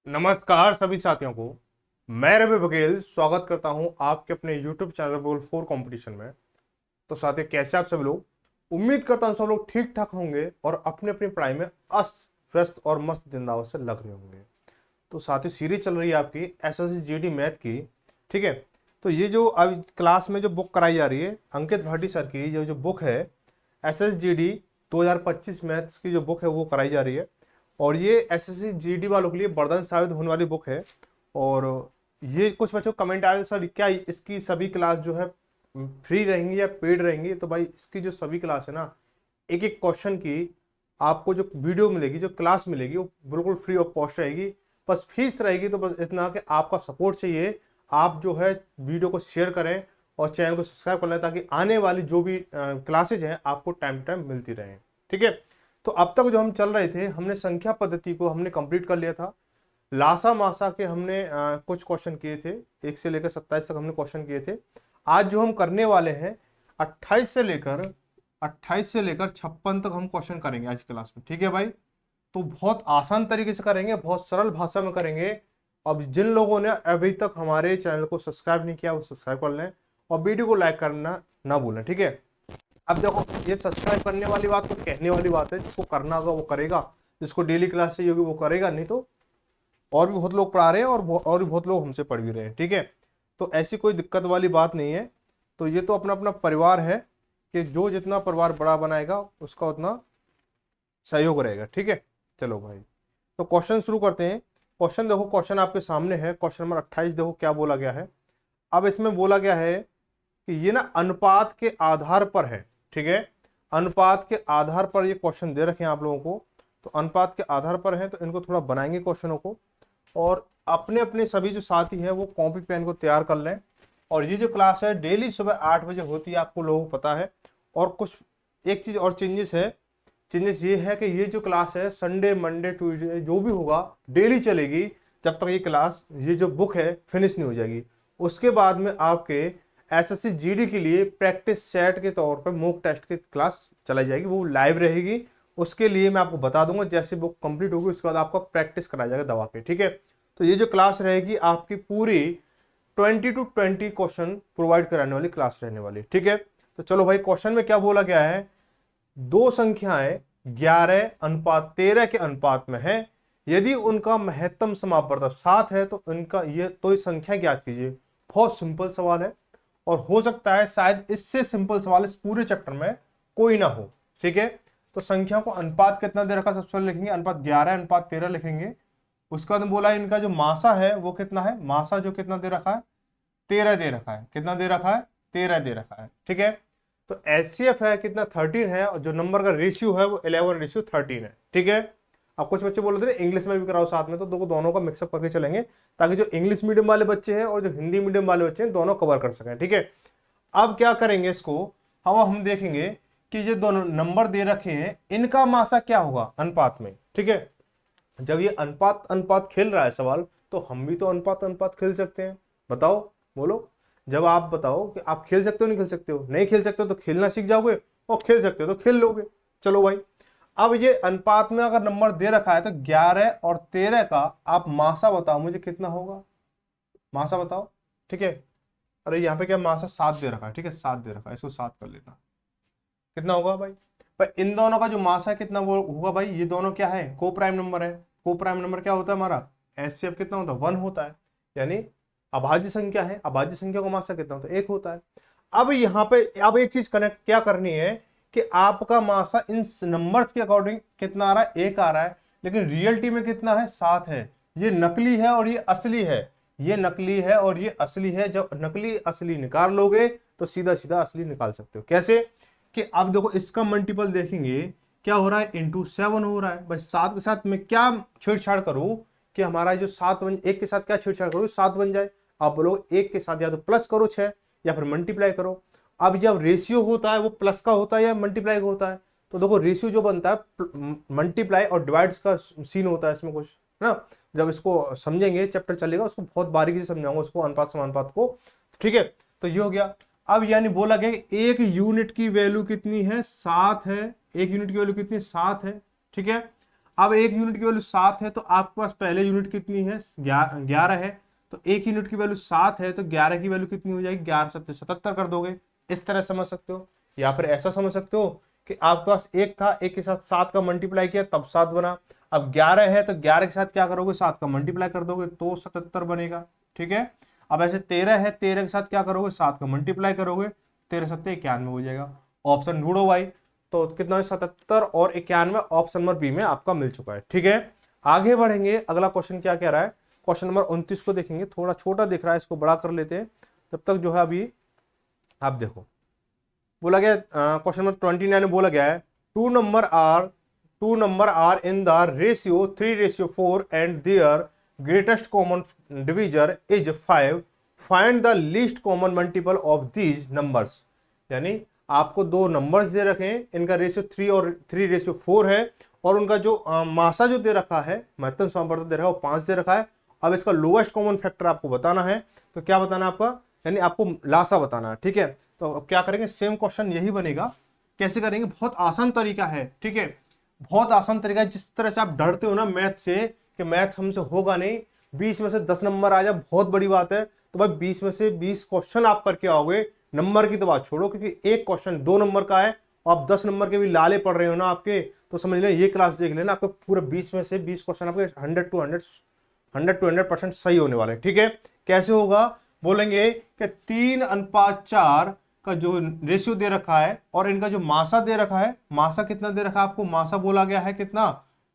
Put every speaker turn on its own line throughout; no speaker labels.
नमस्कार सभी साथियों को। मैं रवि बघेल स्वागत करता हूं आपके अपने YouTube चैनल बोल 4 कंपटीशन में। तो साथियों, कैसे आप सब लोग? उम्मीद करता हूं सब लोग ठीक ठाक होंगे और अपनी अपनी पढ़ाई में अस्त व्यस्त और मस्त जिंदावत से लग रहे होंगे। तो साथियों, सीरीज चल रही है आपकी एसएससी जीडी मैथ की। ठीक है। तो ये जो अब क्लास में जो बुक कराई जा रही है अंकित भाटी सर की, जो बुक है एसएसजीडी 2025 मैथ्स की जो बुक है वो कराई जा रही है। और ये एसएससी जीडी वालों के लिए वरदान साबित होने वाली बुक है। और ये कुछ बच्चों कमेंट आ रहे हैं, सर क्या इसकी सभी क्लास जो है फ्री रहेंगी या पेड रहेंगी? तो भाई इसकी जो सभी क्लास है ना, एक एक क्वेश्चन की आपको जो वीडियो मिलेगी, जो क्लास मिलेगी, वो बिल्कुल फ्री ऑफ कॉस्ट रहेगी। बस फीस रहेगी तो बस इतना कि आपका सपोर्ट चाहिए। आप जो है वीडियो को शेयर करें और चैनल को सब्सक्राइब कर लें ताकि आने वाली जो भी क्लासेज हैं आपको टाइम टाइम मिलती रहें। ठीक है। तो अब तक जो हम चल रहे थे, हमने संख्या पद्धति को हमने कंप्लीट कर लिया था। लासा मासा के हमने कुछ क्वेश्चन किए थे, 1 से लेकर 27 तक हमने क्वेश्चन किए थे। आज जो हम करने वाले हैं 28 से लेकर 56 तक हम क्वेश्चन करेंगे आज क्लास में। ठीक है भाई। तो बहुत आसान तरीके से करेंगे, बहुत सरल भाषा में करेंगे। अब जिन लोगों ने अभी तक हमारे चैनल को सब्सक्राइब नहीं किया वो सब्सक्राइब कर लें और वीडियो को लाइक करना ना भूलें। ठीक है। अब देखो, ये सब्सक्राइब करने वाली बात तो कहने वाली बात है, जिसको करना होगा वो करेगा, जिसको डेली क्लास चाहिए होगी वो करेगा, नहीं तो और भी बहुत लोग पढ़ा रहे हैं और भी बहुत लोग हमसे पढ़ भी रहे हैं। ठीक है। तो ऐसी कोई दिक्कत वाली बात नहीं है। तो ये तो अपना अपना परिवार है कि जो जितना परिवार बड़ा बनाएगा उसका उतना सहयोग रहेगा। ठीक है। चलो भाई, तो क्वेश्चन शुरू करते हैं। क्वेश्चन देखो, क्वेश्चन आपके सामने है, क्वेश्चन नंबर 28। देखो क्या बोला गया है। अब इसमें बोला गया है कि ये ना अनुपात के आधार पर है। ठीक है। अनुपात के आधार पर ये क्वेश्चन दे रखे हैं आप लोगों को। तो अनुपात के आधार पर है तो इनको थोड़ा बनाएंगे क्वेश्चनों को, और अपने अपने सभी जो साथी हैं वो कॉपी पेन को तैयार कर लें। और ये जो क्लास है डेली सुबह 8 बजे होती है, आपको लोगों को पता है। और कुछ एक चीज और चेंजेस है। चेंजेस ये है कि ये जो क्लास है संडे मंडे ट्यूसडे जो भी होगा डेली चलेगी, जब तक ये क्लास, ये जो बुक है फिनिश नहीं हो जाएगी। उसके बाद में आपके एसएससी जीडी के लिए प्रैक्टिस सेट के तौर पर मॉक टेस्ट की क्लास चलाई जाएगी, वो लाइव रहेगी। उसके लिए मैं आपको बता दूंगा, जैसे बुक कंप्लीट होगी उसके बाद आपका प्रैक्टिस कराया जाएगा दवा पे। ठीक है। तो ये जो क्लास रहेगी आपकी पूरी 20 to 20 क्वेश्चन प्रोवाइड कराने वाली क्लास रहने वाली। ठीक है। तो चलो भाई, क्वेश्चन में क्या बोला गया है, दो संख्याएं 11:13 के अनुपात में है, यदि उनका महत्तम समापवर्तक 7 है तो इनका ये संख्या ज्ञात कीजिए। बहुत सिंपल सवाल है और हो सकता है शायद इससे सिंपल सवाल इस पूरे चैप्टर में कोई ना हो। ठीक है। तो संख्या को अनुपात कितना दे रखा, सबसे पहले लिखेंगे अनुपात 11:13 लिखेंगे। उसके बाद बोला इनका जो मासा है वो कितना है, मासा जो कितना दे रखा है 13 दे रखा है। कितना दे रखा है 13 दे रखा है। ठीक है। तो एचसीएफ है कितना 13 है, और जो नंबर का रेशियो है वो 11:13 है। ठीक है। अब कुछ बच्चे बोल रहे थे इंग्लिश में भी कराओ साथ में, तो दोनों का मिक्सअप करके चलेंगे ताकि जो इंग्लिश मीडियम वाले बच्चे हैं और जो हिंदी मीडियम वाले बच्चे हैं दोनों कवर कर सकें। ठीक है। अब क्या करेंगे इसको, हम देखेंगे कि ये दोनों नंबर दे रखे हैं, इनका मासा क्या होगा अनुपात में। ठीक है। जब ये अनुपात अनुपात खेल रहा है सवाल, तो हम भी तो अनुपात अनुपात खेल सकते हैं। बताओ, बोलो। जब आप बताओ कि आप खेल सकते हो नहीं खेल सकते हो, नहीं खेल सकते हो तो खेलना सीख जाओगे, और खेल सकते हो तो खेल लोगे। चलो भाई, अब ये अनुपात में अगर नंबर दे रखा है तो 11 और 13 का आप मासा बताओ मुझे कितना होगा, मासा बताओ। ठीक है। अरे यहाँ पे क्या मासा 7 दे रखा है। ठीक है, 7 दे रखा है, इसको 7 कर लेना। कितना होगा भाई? पर इन दोनों का जो मास है कितना वो होगा भाई, ये दोनों क्या है, को प्राइम नंबर है। को प्राइम नंबर क्या होता है हमारा, एचसीएफ कितना होता है 1 होता है, यानी अभाज्य संख्या है, अभाज्य संख्या का मासा कितना होता है 1 होता है। अब यहाँ पे अब एक चीज कनेक्ट क्या करनी है कि आपका मासा इन नंबर्स के अकॉर्डिंग कितना आ रहा है, 1 आ रहा है, लेकिन रियलिटी में कितना है 7 है। ये नकली है और ये असली है, ये नकली है और ये असली है। जब नकली असली निकाल लोगे तो सीधा सीधा असली निकाल सकते हो। कैसे कि अब देखो इसका मल्टीपल देखेंगे क्या हो रहा है, इंटू 7 हो रहा है। बस 7 के साथ मैं क्या छेड़छाड़ करूं कि हमारा जो 7 बन, 1 के साथ क्या छेड़छाड़ करूं 7 बन जाए। आप बोलो 1 के साथ या तो प्लस करो 6 या फिर मल्टीप्लाई करो। अब जब रेशियो होता है वो प्लस का होता है या मल्टीप्लाई का होता है, तो देखो रेशियो जो बनता है मल्टीप्लाई और डिवाइड्स का सीन होता है इसमें कुछ, है ना। जब इसको समझेंगे चैप्टर चलेगा उसको बहुत बारीकी से समझाऊंगा उसको, अनुपात समानुपात को। ठीक है। तो ये हो गया। अब यानी बोला गया कि एक यूनिट की वैल्यू कितनी है 7 है, एक यूनिट की वैल्यू कितनी 7 है। ठीक है। अब एक यूनिट की वैल्यू 7 है तो आपके पास पहले यूनिट कितनी है, 11 है। तो एक यूनिट की वैल्यू 7 है तो 11 की वैल्यू कितनी हो जाएगी, 11 7 77 कर दोगे। इस तरह समझ सकते हो, या फिर ऐसा समझ सकते हो कि आपके पास एक था, एक के साथ 7 का मल्टीप्लाई किया तब 7 बना। अब 11 है तो 11 के साथ क्या करोगे, 7 का मल्टीप्लाई कर दोगे तो 77 बनेगा। ठीक है। अब ऐसे 13 है, 13 के साथ क्या करोगे, 7 का मल्टीप्लाई करोगे, 13 7 91 हो जाएगा। ऑप्शन ढूंढो भाई, तो कितना है 77 और 91, ऑप्शन नंबर बी में आपका मिल चुका है। ठीक है, आगे बढ़ेंगे। अगला क्वेश्चन क्या कह रहा है, क्वेश्चन नंबर 29 को देखेंगे। थोड़ा छोटा दिख रहा है, इसको बड़ा कर लेते हैं तब तक जो है। अभी आप देखो, बोला गया क्वेश्चन नंबर 29 में बोला गया है two number are in the ratio 3:4 and their greatest common divisor is 5, find the least common multiple of these numbers. यानी आपको दो नंबर्स दे रखे हैं, इनका रेशियो 3 और 3:4 है, और उनका जो मासा जो दे रखा है, महत्तम सामर्थ्य दे रखा है वो 5 दे रखा है। अब इसका लोएस्ट कॉमन फैक्टर आपको बताना है। तो क्या बताना है आपका, यानी आपको लासा बताना है। ठीक है, तो अब क्या करेंगे, सेम क्वेश्चन यही बनेगा। कैसे करेंगे, बहुत आसान तरीका है। ठीक है, बहुत आसान तरीका है। जिस तरह से आप डरते हो ना मैथ से कि मैथ हमसे होगा नहीं, 20 में से 10 नंबर आ जाए बहुत बड़ी बात है, तो भाई 20 में से 20 क्वेश्चन आप करके आओगे। नंबर की तो बात छोड़ो, क्योंकि एक क्वेश्चन 2 नंबर का है, आप 10 नंबर के भी लाले पड़ रहे हो ना आपके, तो समझ लेना ये क्लास देख लेना, आपके पूरे 20 में से 20 क्वेश्चन आपके 100% सही होने वाले। ठीक है, कैसे होगा, बोलेंगे कि 3:4 का जो रेशियो दे रखा है और इनका जो मासा दे रखा है, मासा कितना दे रखा है आपको, मासा बोला गया है कितना,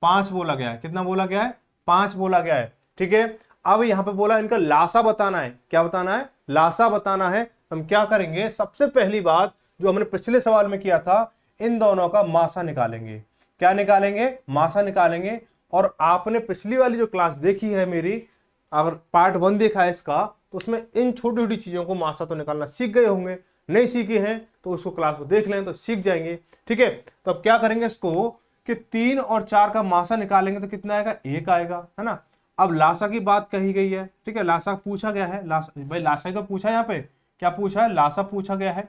5 बोला गया है। कितना बोला गया है, 5 बोला गया है। ठीक है, अब यहां पे बोला इनका लासा बताना है। क्या बताना है, लासा बताना है। हम क्या करेंगे, सबसे पहली बात जो हमने पिछले सवाल में किया था, इन दोनों का मासा निकालेंगे। क्या निकालेंगे, मासा निकालेंगे। और आपने पिछली वाली जो क्लास देखी है मेरी, अगर पार्ट 1 देखा है इसका, तो उसमें इन छोटी छोटी चीजों को मासा तो निकालना सीख गए होंगे। नहीं सीखे हैं तो उसको क्लास को देख लें तो सीख जाएंगे। ठीक है, तो अब क्या करेंगे इसको कि 3 और 4 का मासा निकालेंगे तो कितना आएगा, 1 आएगा, है ना। अब लासा की बात कही गई है। ठीक है, लासा पूछा गया है, लासा भाई लासा ही तो पूछा है। यहाँ पे क्या पूछा है, लासा पूछा गया है,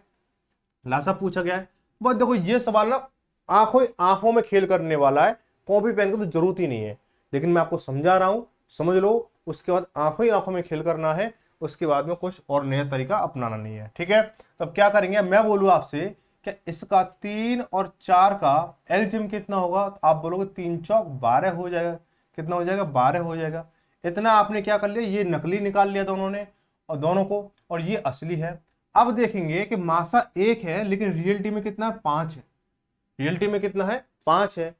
लासा पूछा गया है। बस देखो ये सवाल ना आंखों में खेल करने वाला है, कॉपी पेन की तो जरूरत ही नहीं है, लेकिन मैं आपको समझा रहा हूं, समझ लो। उसके बाद आंखों में खेल करना है, उसके बाद में कुछ और नया तरीका अपनाना नहीं है। ठीक है, तब क्या करेंगे, मैं बोलूँ आपसे कि इसका 3 और 4 का एलसीएम कितना होगा, तो आप बोलोगे 3 चौक 12 हो जाएगा। कितना हो जाएगा, 12 हो जाएगा। इतना आपने क्या कर लिया, ये नकली निकाल लिया दोनों ने, और दोनों को, और ये असली है। अब देखेंगे कि मासा 1 है लेकिन रियलिटी में कितना है, 5 है। रियलिटी में कितना है, 5 है।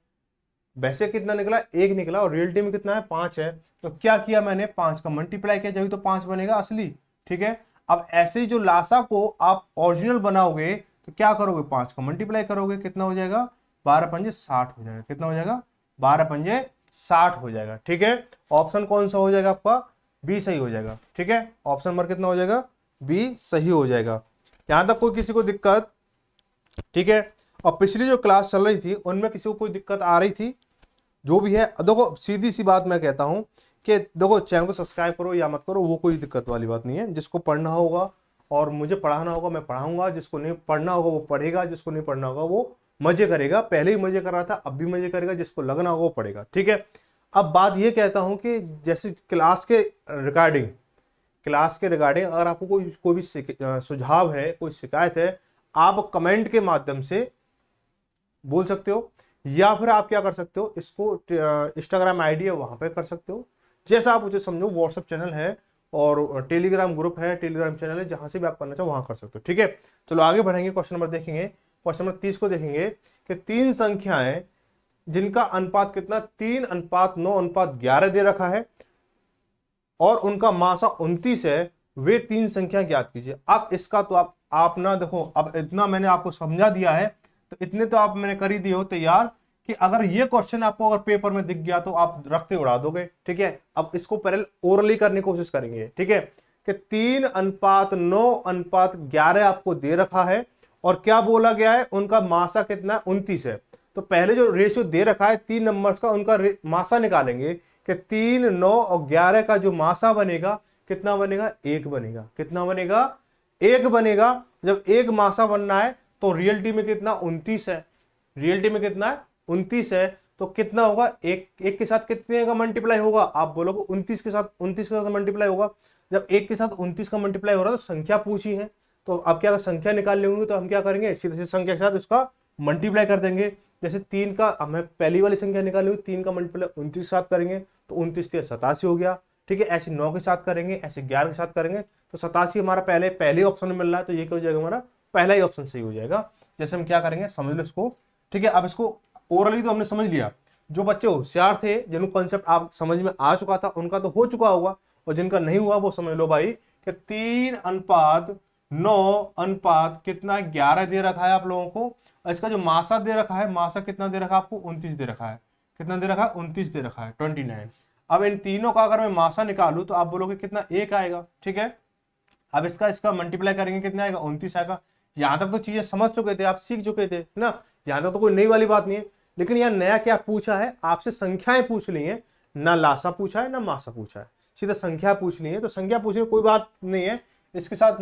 वैसे कितना निकला, 1 निकला, और रियलिटी में कितना है, 5 है। तो क्या किया मैंने, 5 का मल्टीप्लाई किया, जब तो 5 बनेगा असली। ठीक है, अब ऐसे ही जो लासा को आप ओरिजिनल बनाओगे तो क्या करोगे, 5 का मल्टीप्लाई करोगे, कितना हो जाएगा, 12 पंजे 60 हो जाएगा। कितना हो जाएगा, 12 पंजे 60 हो जाएगा। ठीक है, ऑप्शन कौन सा हो जाएगा आपका, बी सही हो जाएगा। ठीक है, ऑप्शन नंबर कितना हो जाएगा, बी सही हो जाएगा। यहां तक कोई किसी को दिक्कत। ठीक है, और पिछली जो क्लास चल रही थी उनमें किसी को कोई दिक्कत आ रही थी, जो भी है, देखो सीधी सी बात मैं कहता हूं कि देखो चैनल को सब्सक्राइब करो या मत करो, वो कोई दिक्कत वाली बात नहीं है। जिसको पढ़ना होगा और मुझे पढ़ाना होगा मैं पढ़ाऊंगा, जिसको नहीं पढ़ना होगा वो पढ़ेगा, जिसको नहीं पढ़ना होगा वो मजे करेगा। पहले ही मजे कर रहा था, अब भी मजे करेगा, जिसको लगना होगा वो पढ़ेगा। ठीक है, अब बात ये कहता हूं कि जैसे क्लास के रिगार्डिंग अगर आपको कोई भी सुझाव है, कोई शिकायत है, आप कमेंट के माध्यम से बोल सकते हो, या फिर आप क्या कर सकते हो, इसको इंस्टाग्राम आईडी है वहां पे कर सकते हो, जैसा आप मुझे समझो। व्हाट्सएप चैनल है और टेलीग्राम ग्रुप है, टेलीग्राम चैनल है, जहां से भी आप करना चाहो वहां कर सकते हो। ठीक है, चलो आगे बढ़ेंगे। क्वेश्चन नंबर देखेंगे, क्वेश्चन नंबर 30 को देखेंगे कि 3 संख्याएं जिनका अनुपात कितना, 3:9:11 दे रखा है और उनका मासा 29 है, वे 3 संख्या ज्ञात कीजिए। अब इसका तो आप ना देखो, अब इतना मैंने आपको समझा दिया है, तो इतने तो आप मैंने कर ही दिए हो तैयार कि अगर ये क्वेश्चन आपको अगर पेपर में दिख गया तो आप रखते उड़ा दोगे। ठीक है, अब इसको पहले ओरली करने की कोशिश करेंगे। ठीक है, कि 3:9:11 आपको दे रखा है और क्या बोला गया है, उनका मासा कितना, 29 है। तो पहले जो रेशियो दे रखा है 3 नंबर्स का, उनका मासा निकालेंगे कि 3, 9 और 11 का जो मासा बनेगा कितना बनेगा, 1 बनेगा। कितना बनेगा, 1 बनेगा। जब 1 मासा बनना है तो रियलिटी में कितना, 29 है। रियलिटी में कितना है, 29 है। तो कितना होगा, एक एक के साथ कितने का मल्टीप्लाई होगा, आप बोलोगे 29 के साथ, 29 के साथ मल्टीप्लाई होगा। जब एक के साथ 29 का मल्टीप्लाई हो रहा है तो संख्या पूछी है, तो अब क्या संख्या निकालनी होगी, तो हम क्या करेंगे, सीधे सीधे संख्या के साथ उसका मल्टीप्लाई कर देंगे। जैसे 3 का हमें पहली वाली संख्या निकाली हुई, 3 का मल्टीप्लाई 29 के साथ करेंगे तो 29 से 87 हो गया। ठीक है, ऐसे 9 के साथ करेंगे, ऐसे 11 के साथ करेंगे तो 87 हमारा पहले ऑप्शन में मिल रहा है, तो ये क्या हो जाएगा, हमारा पहला ही ऑप्शन सही हो जाएगा। जैसे हम क्या करेंगे, समझ लो इसको। ठीक है, अब इसको ओरली तो हमने समझ लिया, जो बच्चे होशियार थे, जिनको कॉन्सेप्ट आप समझ में आ चुका था, उनका तो हो चुका होगा, और जिनका नहीं हुआ वो समझ लो भाई कि 3:9 कितना 11 दे रखा है आप लोगों को, और इसका जो मासा दे रखा है, मासा कितना दे रखा है आपको, 29 दे रखा है। कितना दे रखा है, 29 दे रखा है, 29। अब इन तीनों का अगर मैं मासा निकालू तो आप बोलोगे कितना, 1 आएगा। ठीक है, अब इसका मल्टीप्लाई करेंगे, कितना आएगा, 29 आएगा। यहां तक तो चीजें समझ चुके थे, आप सीख चुके थे ना, यहां तक तो कोई नई वाली बात नहीं है। लेकिन यहाँ नया क्या पूछा है, आपसे संख्याएं पूछ ली है, ना लासा पूछा है ना मासा पूछा है, सीधा संख्या पूछ ली है। तो संख्या पूछने कोई बात नहीं है, इसके साथ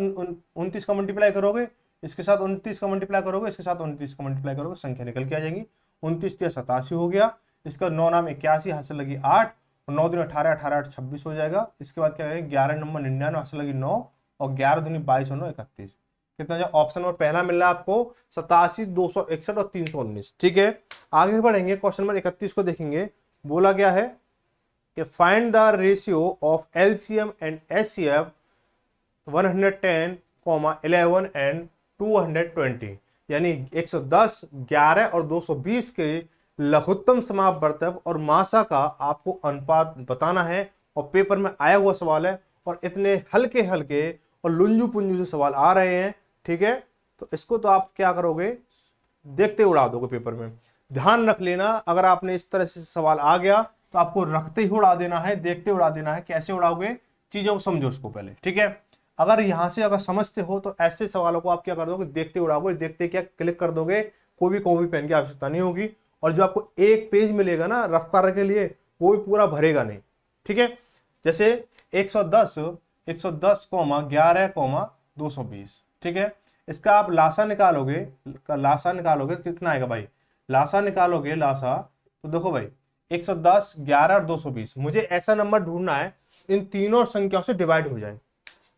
29 का मल्टीप्लाई करोगे, इसके साथ 29 का मल्टीप्लाई करोगे, इसके साथ 29 का मल्टीप्लाई करोगे, संख्या निकल के आ जाएगी। 29 से 87 हो गया, इसका 9 नाम 81, हाथ से लगी 8, और 9 दिन 18, 18 8 26 हो जाएगा। इसके बाद क्या करेंगे, 11 नंबर 99, हाथ से लगी 9, और 11 दूनी 22 और 9 31। कितना जाए, ऑप्शन नंबर पहला मिल रहा है आपको 87, 261 और 319। ठीक है, आगे बढ़ेंगे, क्वेश्चन नंबर 31 को देखेंगे। बोला गया है कि find the ratio of LCM and HCF 110, 11 and 220, यानी 110, 11 और 220 के लघुत्तम समापवर्तक और मासा का आपको अनुपात बताना है, और पेपर में आया हुआ सवाल है, और इतने हल्के हल्के और लुंजू पुंजू से सवाल आ रहे हैं। ठीक है, तो इसको तो आप क्या करोगे, देखते उड़ा दोगे पेपर में। ध्यान रख लेना, अगर आपने इस तरह से सवाल आ गया तो आपको रखते ही उड़ा देना है, देखते उड़ा देना है। कैसे उड़ाओगे, चीजों को समझो उसको पहले। ठीक है, अगर यहां से अगर समझते हो तो ऐसे सवालों को आप क्या कर दोगे, देखते उड़ाओगे, देखते क्या क्लिक कर दोगे, कोई भी कॉपी पेन की आवश्यकता नहीं होगी, और जो आपको एक पेज मिलेगा ना रफ करने के लिए, वो भी पूरा भरेगा नहीं। ठीक है, जैसे 110, 11, 220। ठीक है, इसका आप लासा निकालोगे, कितना आएगा भाई, लासा निकालोगे, लासा तो देखो भाई 110, 11 और 220, मुझे ऐसा नंबर ढूंढना है इन तीनों संख्याओं से डिवाइड हो जाए।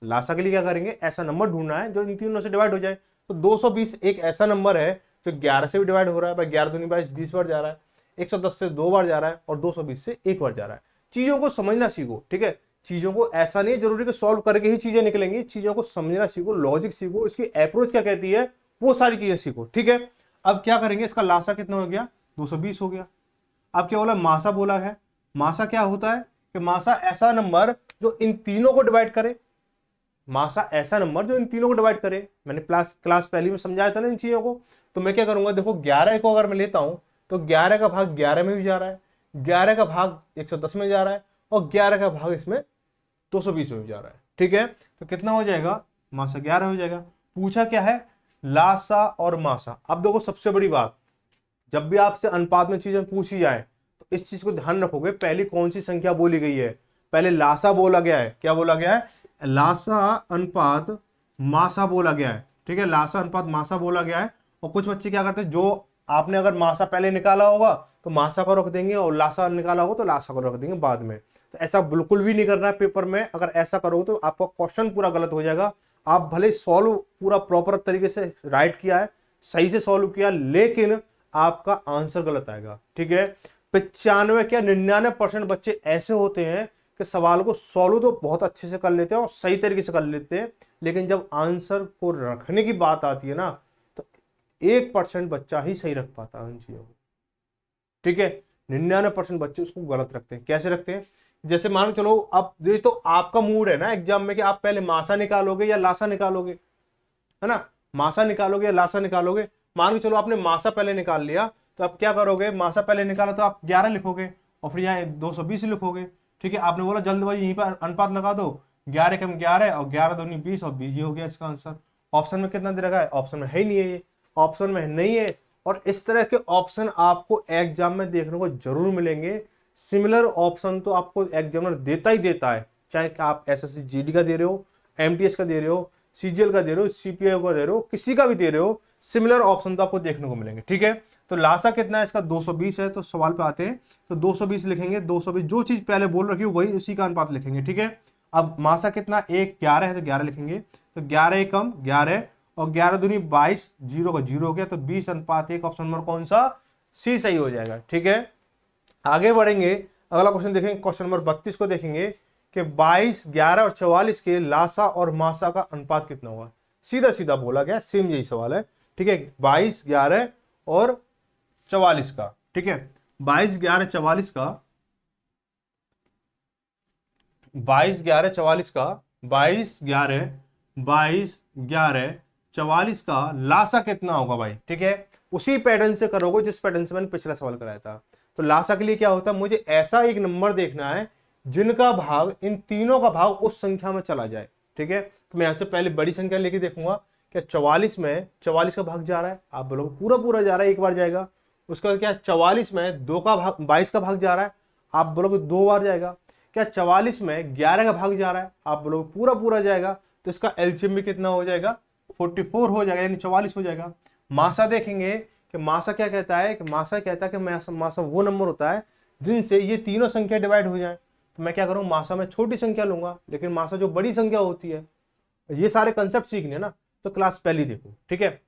लासा के लिए क्या करेंगे, ऐसा नंबर ढूंढना है जो इन तीनों से डिवाइड हो जाए। तो 220 एक ऐसा नंबर है जो 11 से भी डिवाइड हो रहा है, भाई 11 दूनी 22, 20 बार जा रहा है, 110 से 2 बार जा रहा है, और 220 से 1 बार जा रहा है। चीजों को समझना सीखो। ठीक है, चीजों को ऐसा नहीं जरूरी कि सॉल्व करके ही चीजें निकलेंगी, चीजों को समझना सीखो, लॉजिक सीखो, इसकी अप्रोच क्या कहती है, वो सारी चीजें सीखो। ठीक है, अब क्या करेंगे, इसका लासा कितना हो गया, 220 हो गया। अब क्या बोला, मासा बोला है। मासा क्या होता है कि मासा ऐसा नंबर जो इन तीनों को डिवाइड करे, मासा ऐसा नंबर जो इन तीनों को डिवाइड करे। मैंने क्लास पहली में समझाया था ना इन चीजों को। तो मैं क्या करूंगा, देखो 11 को अगर मैं लेता हूं तो 11 का भाग 11 में भी जा रहा है, 11 का भाग 110 में जा रहा है, और 11 का भाग इसमें 220 में भी जा रहा है। ठीक है, तो कितना हो जाएगा, मासा 11 हो जाएगा। पूछा क्या है, लासा और मासा। अब देखो सबसे बड़ी बात, जब भी आपसे अनुपात में चीजें पूछी जाए तो इस चीज को ध्यान रखोगे, पहली कौन सी संख्या बोली गई है, पहले लासा बोला गया है। क्या बोला गया है, लासा अनुपात मासा बोला गया है। ठीक है, लासा अनुपात मासा बोला गया है। और कुछ बच्चे क्या करते हैं, जो आपने अगर मासा पहले निकाला होगा तो मासा को रख देंगे, और लासा निकाला होगा तो लासा को रख देंगे बाद में। तो ऐसा बिल्कुल भी नहीं करना है पेपर में। अगर ऐसा करोगे तो आपका क्वेश्चन पूरा गलत हो जाएगा। आप भले सॉल्व पूरा प्रॉपर तरीके से राइट किया है, सही से सॉल्व किया, लेकिन आपका आंसर गलत आएगा। ठीक है, 95 क्या 99% बच्चे ऐसे होते हैं कि सवाल को सॉल्व तो बहुत अच्छे से कर लेते हैं और सही तरीके से कर लेते हैं, लेकिन जब आंसर को रखने की बात आती है ना, तो 1% बच्चा ही सही रख पाता है उन चीजों को। ठीक है, 99% बच्चे उसको गलत रखते हैं। कैसे रखते हैं, जैसे मान लो चलो, अब ये तो आपका मूड है ना एग्जाम में कि आप पहले मासा निकालोगे या लासा निकालोगे, है ना, मासा निकालोगे या लासा निकालोगे। मान के चलो आपने मासा पहले निकाल लिया, तो आप क्या करोगे, मासा पहले निकाला तो आप 11 लिखोगे, और फिर यहाँ 220 लिखोगे। ठीक है, आपने बोला जल्दबाजी यहीं पर अनुपात लगा दो, 11 कम 11 और 11 दूनी 20 और 20 हो गया इसका आंसर। ऑप्शन में कितना दे रखा है, ऑप्शन में है ही नहीं है, ये ऑप्शन में नहीं है। और इस तरह के ऑप्शन आपको एग्जाम में देखने को जरूर मिलेंगे। सिमिलर ऑप्शन तो आपको एग्जामिनर देता ही देता है, चाहे आप एसएससी जीडी का दे रहे हो, एमटीएस का दे रहे हो, सीजीएल का दे रहे हो, सीपीआई का दे रहे हो, किसी का भी दे रहे हो। सिमिलर ऑप्शन तो आपको देखने को मिलेंगे। ठीक है, तो लासा कितना है इसका 220 है। तो सवाल पे आते हैं, तो 220 लिखेंगे, 220 जो चीज पहले बोल रखी है वही उसी का अनुपात लिखेंगे। ठीक है, अब मासा कितना 1 11 है तो 11 लिखेंगे, तो 11 एकम 11 और 11 दूनी 22, 0 का 0 हो गया, तो 20:1। ऑप्शन नंबर कौन सा, सी सही हो जाएगा। ठीक है, आगे बढ़ेंगे, अगला क्वेश्चन देखेंगे, क्वेश्चन नंबर 32 को देखेंगे कि 22, 11 और 44 के लासा और मासा का अनुपात कितना होगा। सीधा सीधा बोला गया, सेम यही सवाल है। ठीक है, 22, 11 और 44 का। ठीक है, 22, 11, 44 का, 22, 11, 44 का, 22, 11, 22, 11, 44 का लासा कितना होगा भाई। ठीक है, उसी पैटर्न से करोगे जिस पैटर्न से मैंने पिछला सवाल कराया था। तो लासा के लिए क्या होता है, मुझे ऐसा एक नंबर देखना है जिनका भाग, इन तीनों का भाग उस संख्या में चला जाए। ठीक है, तो मैं यहां से पहले बड़ी संख्या लेके देखूंगा, क्या 44 में 44 का भाग जा रहा है, आप बोलोगे पूरा पूरा जा रहा है, एक बार जाएगा। उसके बाद क्या 44 में 2 का भाग, 22 का भाग जा रहा है, आप बोलोगे 2 बार जाएगा। क्या 44 में 11 का भाग जा रहा है, आप बोलोगे पूरा पूरा जाएगा, तो इसका एलसीएम भी कितना हो जाएगा, 44 हो जाएगा, यानी 44 हो जाएगा। मासा देखेंगे कि मासा क्या कहता है, कि मासा कहता है कि मासा वो नंबर होता है जिनसे ये तीनों संख्या डिवाइड हो जाए। तो मैं क्या करूं, मासा में छोटी संख्या लूंगा, लेकिन मासा जो बड़ी संख्या होती है, ये सारे कंसेप्ट सीखने ना, तो क्लास पहली देखो। ठीक है,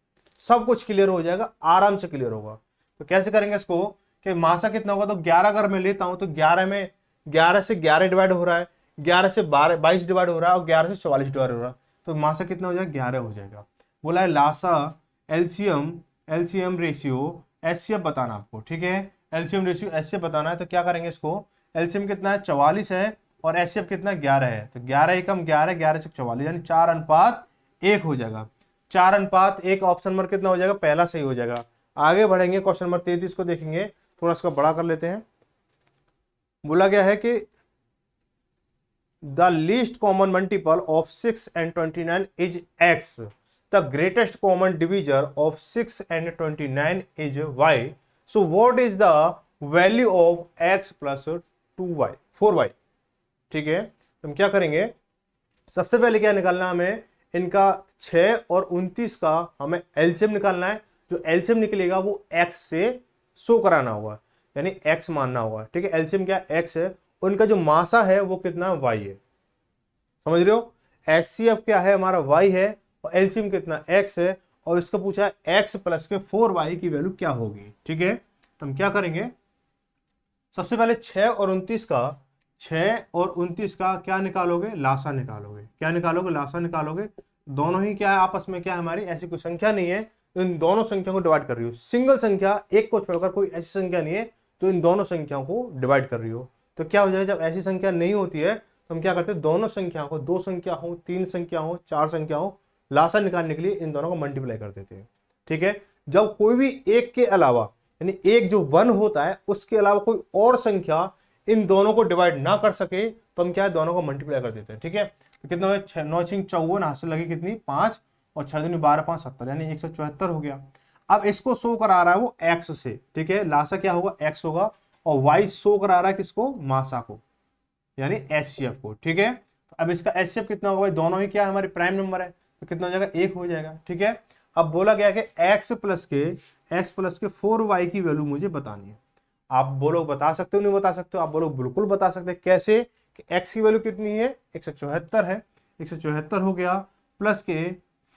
सब कुछ क्लियर हो जाएगा, आराम से क्लियर होगा। तो कैसे करेंगे इसको, कि मासा कितना होगा, तो 11 अगर मैं लेता हूं तो 11 में 11 से 11 डिवाइड हो रहा है, 11 से 22 डिवाइड हो रहा है और 11 से 44 डिवाइड हो रहा है, तो मासा कितना हो जाएगा, 11 हो जाएगा। बोला है लासा, एलसीएम, एलसीएम रेशियो, एचसीएफ बताना आपको। ठीक है, एलसीएम रेशियो एचसीएफ बताना है, तो क्या करेंगे इसको, एलसीएम कितना है 44 है और एचसीएफ कितना 11 है, तो 11 एकम 11, 11 से 44, यानी 4:1 हो जाएगा। 4:1, ऑप्शन नंबर कितना हो जाएगा, पहला सही हो जाएगा। आगे बढ़ेंगे, क्वेश्चन नंबर 33 को देखेंगे, थोड़ा इसका बड़ा कर लेते हैं। बोला गया है कि the least common multiple of 6 and 29 is x, the greatest common divisor of 6 and 29 is y, so what is the value of x plus 2y 4y। ठीक है, तो हम क्या करेंगे, सबसे पहले क्या निकालना हमें, इनका 6 और 29 का हमें एलसीएम निकालना है। जो एलसीएम निकलेगा वो x से शो कराना होगा, यानी x मानना होगा। ठीक है, एलसीएम क्या x है, उनका जो मासा है वो कितना y है, समझ रहे हो। एचसीएफ क्या है हमारा y है और एलसीएम कितना x है, और इसका पूछा है x प्लस के 4y की वैल्यू क्या होगी। ठीक है, तो हम क्या करेंगे, सबसे पहले 6 और 29 का, 6 और 29 का क्या निकालोगे, लासा निकालोगे। क्या निकालोगे, लासा निकालोगे। दोनों ही क्या है आपस में, क्या है हमारी ऐसी कोई संख्या नहीं है, तो इन दोनों संख्या को डिवाइड कर रही हो। सिंगल संख्या, एक को छोड़कर कोई ऐसी संख्या नहीं है, तो इन दोनों संख्याओं को डिवाइड कर रही हो। तो क्या हो जाएगा, जब ऐसी संख्या नहीं होती है तो हम क्या करते हैं, दोनों संख्या को, 2 संख्या हो, 3 संख्या हो, 4 संख्या हो, लासा निकालने के लिए इन दोनों को मल्टीप्लाई कर देते हैं। ठीक है, जब कोई भी एक के अलावा, यानी एक जो 1 होता है उसके अलावा कोई और संख्या इन दोनों को डिवाइड ना कर सके, तो हम क्या है, दोनों को मल्टीप्लाई कर देते हैं। ठीक है, तो कितना हो गया, 9 6 54, हासिल लगी कितनी 5 और 6 दूनी 12 5 70, यानी 174 हो गया। अब इसको शो करा रहा है वो x से। ठीक है, लासा क्या होगा, x होगा, और y शो करा रहा है किसको, मासा को, यानी एचसीएफ को। ठीक है, तो अब इसका एचसीएफ कितना होगा भाई, दोनों ही क्या है हमारे प्राइम नंबर है, तो कितना हो जाएगा, 1 हो जाएगा। ठीक है, अब बोला गया कि x प्लस के 4y की वैल्यू मुझे बतानी है। आप बोलो बता सकते हो, नहीं बता सकते हो, आप बोलो बिल्कुल बता सकते हैं। कैसे, कि x की वैल्यू कितनी है, 174 है, 174 हो गया, प्लस के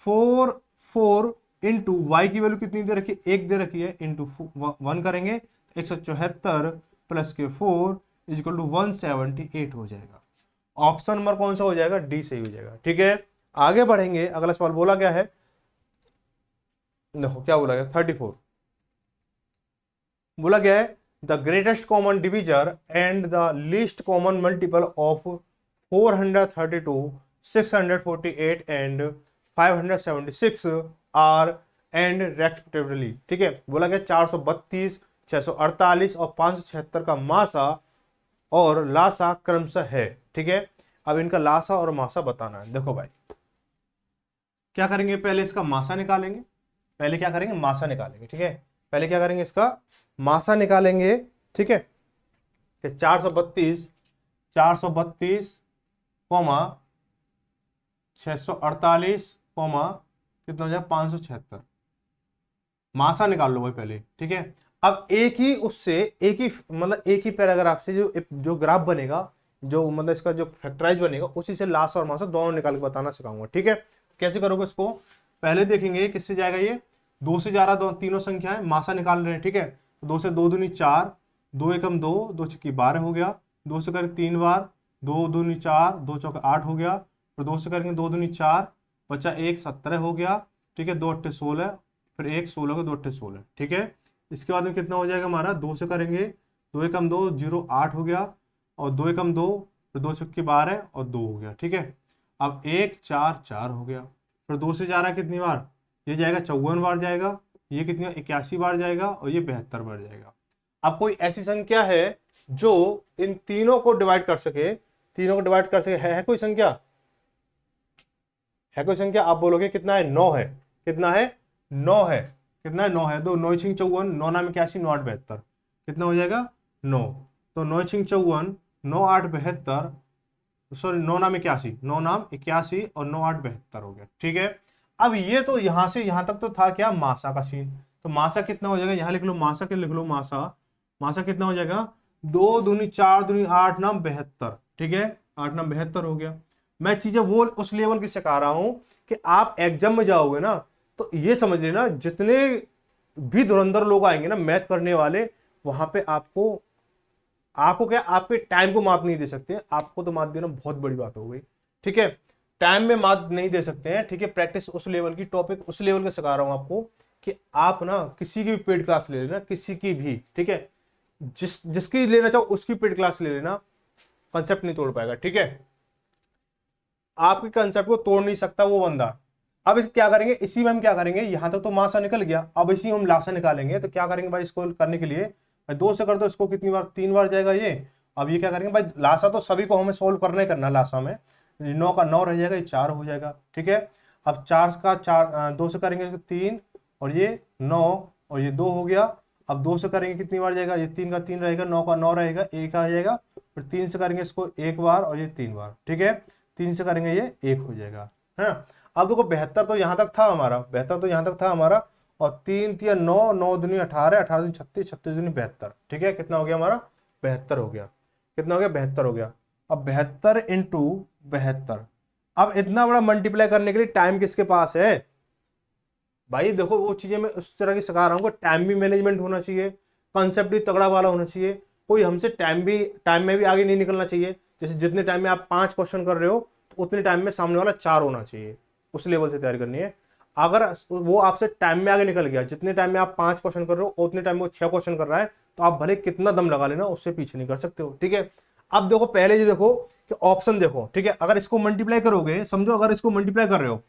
4 इंटू वाई की वैल्यू कितनी दे रखी है, 1 दे रखी है, इंटू 1 करेंगे, 174 प्लस के 4 इज इक्वल टू 178 हो जाएगा। ऑप्शन नंबर कौन सा हो जाएगा, डी सही हो जाएगा। ठीक है, आगे बढ़ेंगे, अगला सवाल बोला गया है, देखो क्या बोला गया, 34 बोला गया है, the greatest common divisor and the least common multiple of 432, 648 and 576 are and respectively. ठीक है, बोला गया 432, 648 और 576 का मासा और लासा क्रमशः है। ठीक है, अब इनका लासा और मासा बताना है। देखो भाई क्या करेंगे, पहले इसका मासा निकालेंगे, पहले क्या करेंगे, मासा निकालेंगे। ठीक है, पहले क्या करेंगे, इसका मासा निकालेंगे। ठीक है, 432 कॉमा 648 कॉमा कितना हो जाएगा 576, मासा निकाल लो भाई पहले, ठीक है। अब एक ही उससे एक ही पैराग्राफ से जो ग्राफ बनेगा, जो मतलब इसका जो फैक्टराइज बनेगा, उसी से लासा और मासा दोनों निकाल के बताना सिखाऊंगा, ठीक है। कैसे करोगे इसको, पहले देखेंगे किससे जाएगा ये, 2 से जा रहा, दो तीनों संख्या है, मासा निकाल रहे हैं, ठीक है। तो 2 से 2 दूनी 4, 2 एकम 2, 2 छक्की 12 हो गया, 2 से करें 3 बार, 2 दूनी 4, 2 चौके 8 हो गया, फिर 2 से करेंगे 2 दूनी 4, बचा 1 17 हो गया, ठीक है। 2 अट्ठे 16, फिर 1 16 का 2 अट्ठे 16, ठीक है। इसके बाद में कितना हो जाएगा हमारा, 2 से करेंगे 2 एकम 2, 0 8 हो गया, और 2 एकम 2, फिर 2 छक्की 12 और 2 हो गया, ठीक है। अब 1 4 4 हो गया, फिर 2 से जा रहा है कितनी बार, ये जाएगा 54 बार जाएगा, ये कितनी 81 बार जाएगा, और ये 72 बार जाएगा। अब कोई ऐसी संख्या है जो इन तीनों को डिवाइड कर सके, तीनों को डिवाइड कर सके, है कोई संख्या, है कोई संख्या? आप बोलोगे कितना है, 9 है। कितना है, 9 है। कितना है, 9 है। तो 9 छिंग 54, 9 नाम 81, 9 8 72, कितना हो जाएगा 9। तो 9 छिंग 54, 9 8 72, सॉरी 9 नाम 81, 9 नाम 81 और 9 8 72 हो गया, ठीक है। अब ये तो यहां से यहां तक तो था क्या, मासा का सीन। तो मासा कितना हो जाएगा, यहां लिख लो मासा, के लिख लो मासा, मासा कितना हो जाएगा, 2 दूनी 4 दूनी 8 नाम 72, ठीक है। 8 नाम 72 हो गया। मैं चीजें वो उस लेवल की सिखा रहा हूं कि आप एग्जाम में जाओगे ना, तो ये समझ लेना जितने भी धुरंधर लोग आएंगे ना मैथ करने वाले, वहां पे आपको आपको क्या, आपके टाइम को मात नहीं दे सकते, आपको तो मात देना बहुत बड़ी बात हो गई, ठीक है। टाइम में मात नहीं दे सकते हैं, ठीक है। प्रैक्टिस उस लेवल की, टॉपिक उस लेवल का सिखा रहा हूं आपको कि आप ना किसी की भी पेड क्लास ले लेना, किसी की भी, ठीक है। जिसकी लेना चाहो उसकी पेड क्लास ले लेना, कंसेप्ट नहीं तोड़ पाएगा, ठीक है। आपके कंसेप्ट को तोड़ नहीं सकता वो बंदा। अब इस क्या करेंगे, इसी में हम क्या करेंगे, यहां तक तो मासा निकल गया, अब इसी में हम लासा निकालेंगे। तो क्या करेंगे भाई, इसको करने के लिए भाई 2 से कर दो, इसको कितनी बार, 3 बार जाएगा ये। अब ये क्या करेंगे भाई, लासा तो सभी को हमें सोल्व करना ही करना, लासा में 9 का 9 रह जाएगा, ये 4 हो जाएगा, ठीक है। अब 4 का 4, 2 से करेंगे 3, और ये 9, और ये 2 हो गया। अब 2 से करेंगे कितनी बार जाएगा, ये 3 का 3 रहेगा, 9 का 9 रहेगा, 1 आ जाएगा। फिर 3 से करेंगे इसको 1 बार, और ये 3 बार, ठीक है। 3 से करेंगे ये 1 हो जाएगा, है। अब देखो 72 तो यहां तक था हमारा, 72 तो यहां तक था हमारा, और 3 3 9, 9 दूनी 18, 18 दूनी 36, 36 दूनी 72, ठीक है। कितना हो गया हमारा, 72 हो गया। कितना हो गया, 72 हो गया। अब 72 इंटू 72, अब इतना बड़ा मल्टीप्लाई करने के लिए टाइम किसके पास है भाई? देखो वो चीजें मैं उस तरह की सिखा रहा हूँ, टाइम भी मैनेजमेंट होना चाहिए, कंसेप्ट भी तगड़ा वाला होना चाहिए, कोई हमसे टाइम में भी आगे नहीं निकलना चाहिए। जैसे जितने टाइम में आप 5 क्वेश्चन कर रहे हो, तो उतने टाइम में सामने वाला 4 होना चाहिए, उस लेवल से तैयारी करनी है। अगर वो आपसे टाइम में आगे निकल गया, जितने टाइम में आप 5 क्वेश्चन कर रहे हो उतने टाइम में वो 6 क्वेश्चन कर रहा है, तो आप भले कितना दम लगा लेना, उससे पीछे नहीं कर सकते हो, ठीक है। अब देखो पहले ये देखो कि ऑप्शन देखो, ठीक है। अगर इसको मल्टीप्लाई करोगे, समझो अगर इसको मल्टीप्लाई कर रहे हो,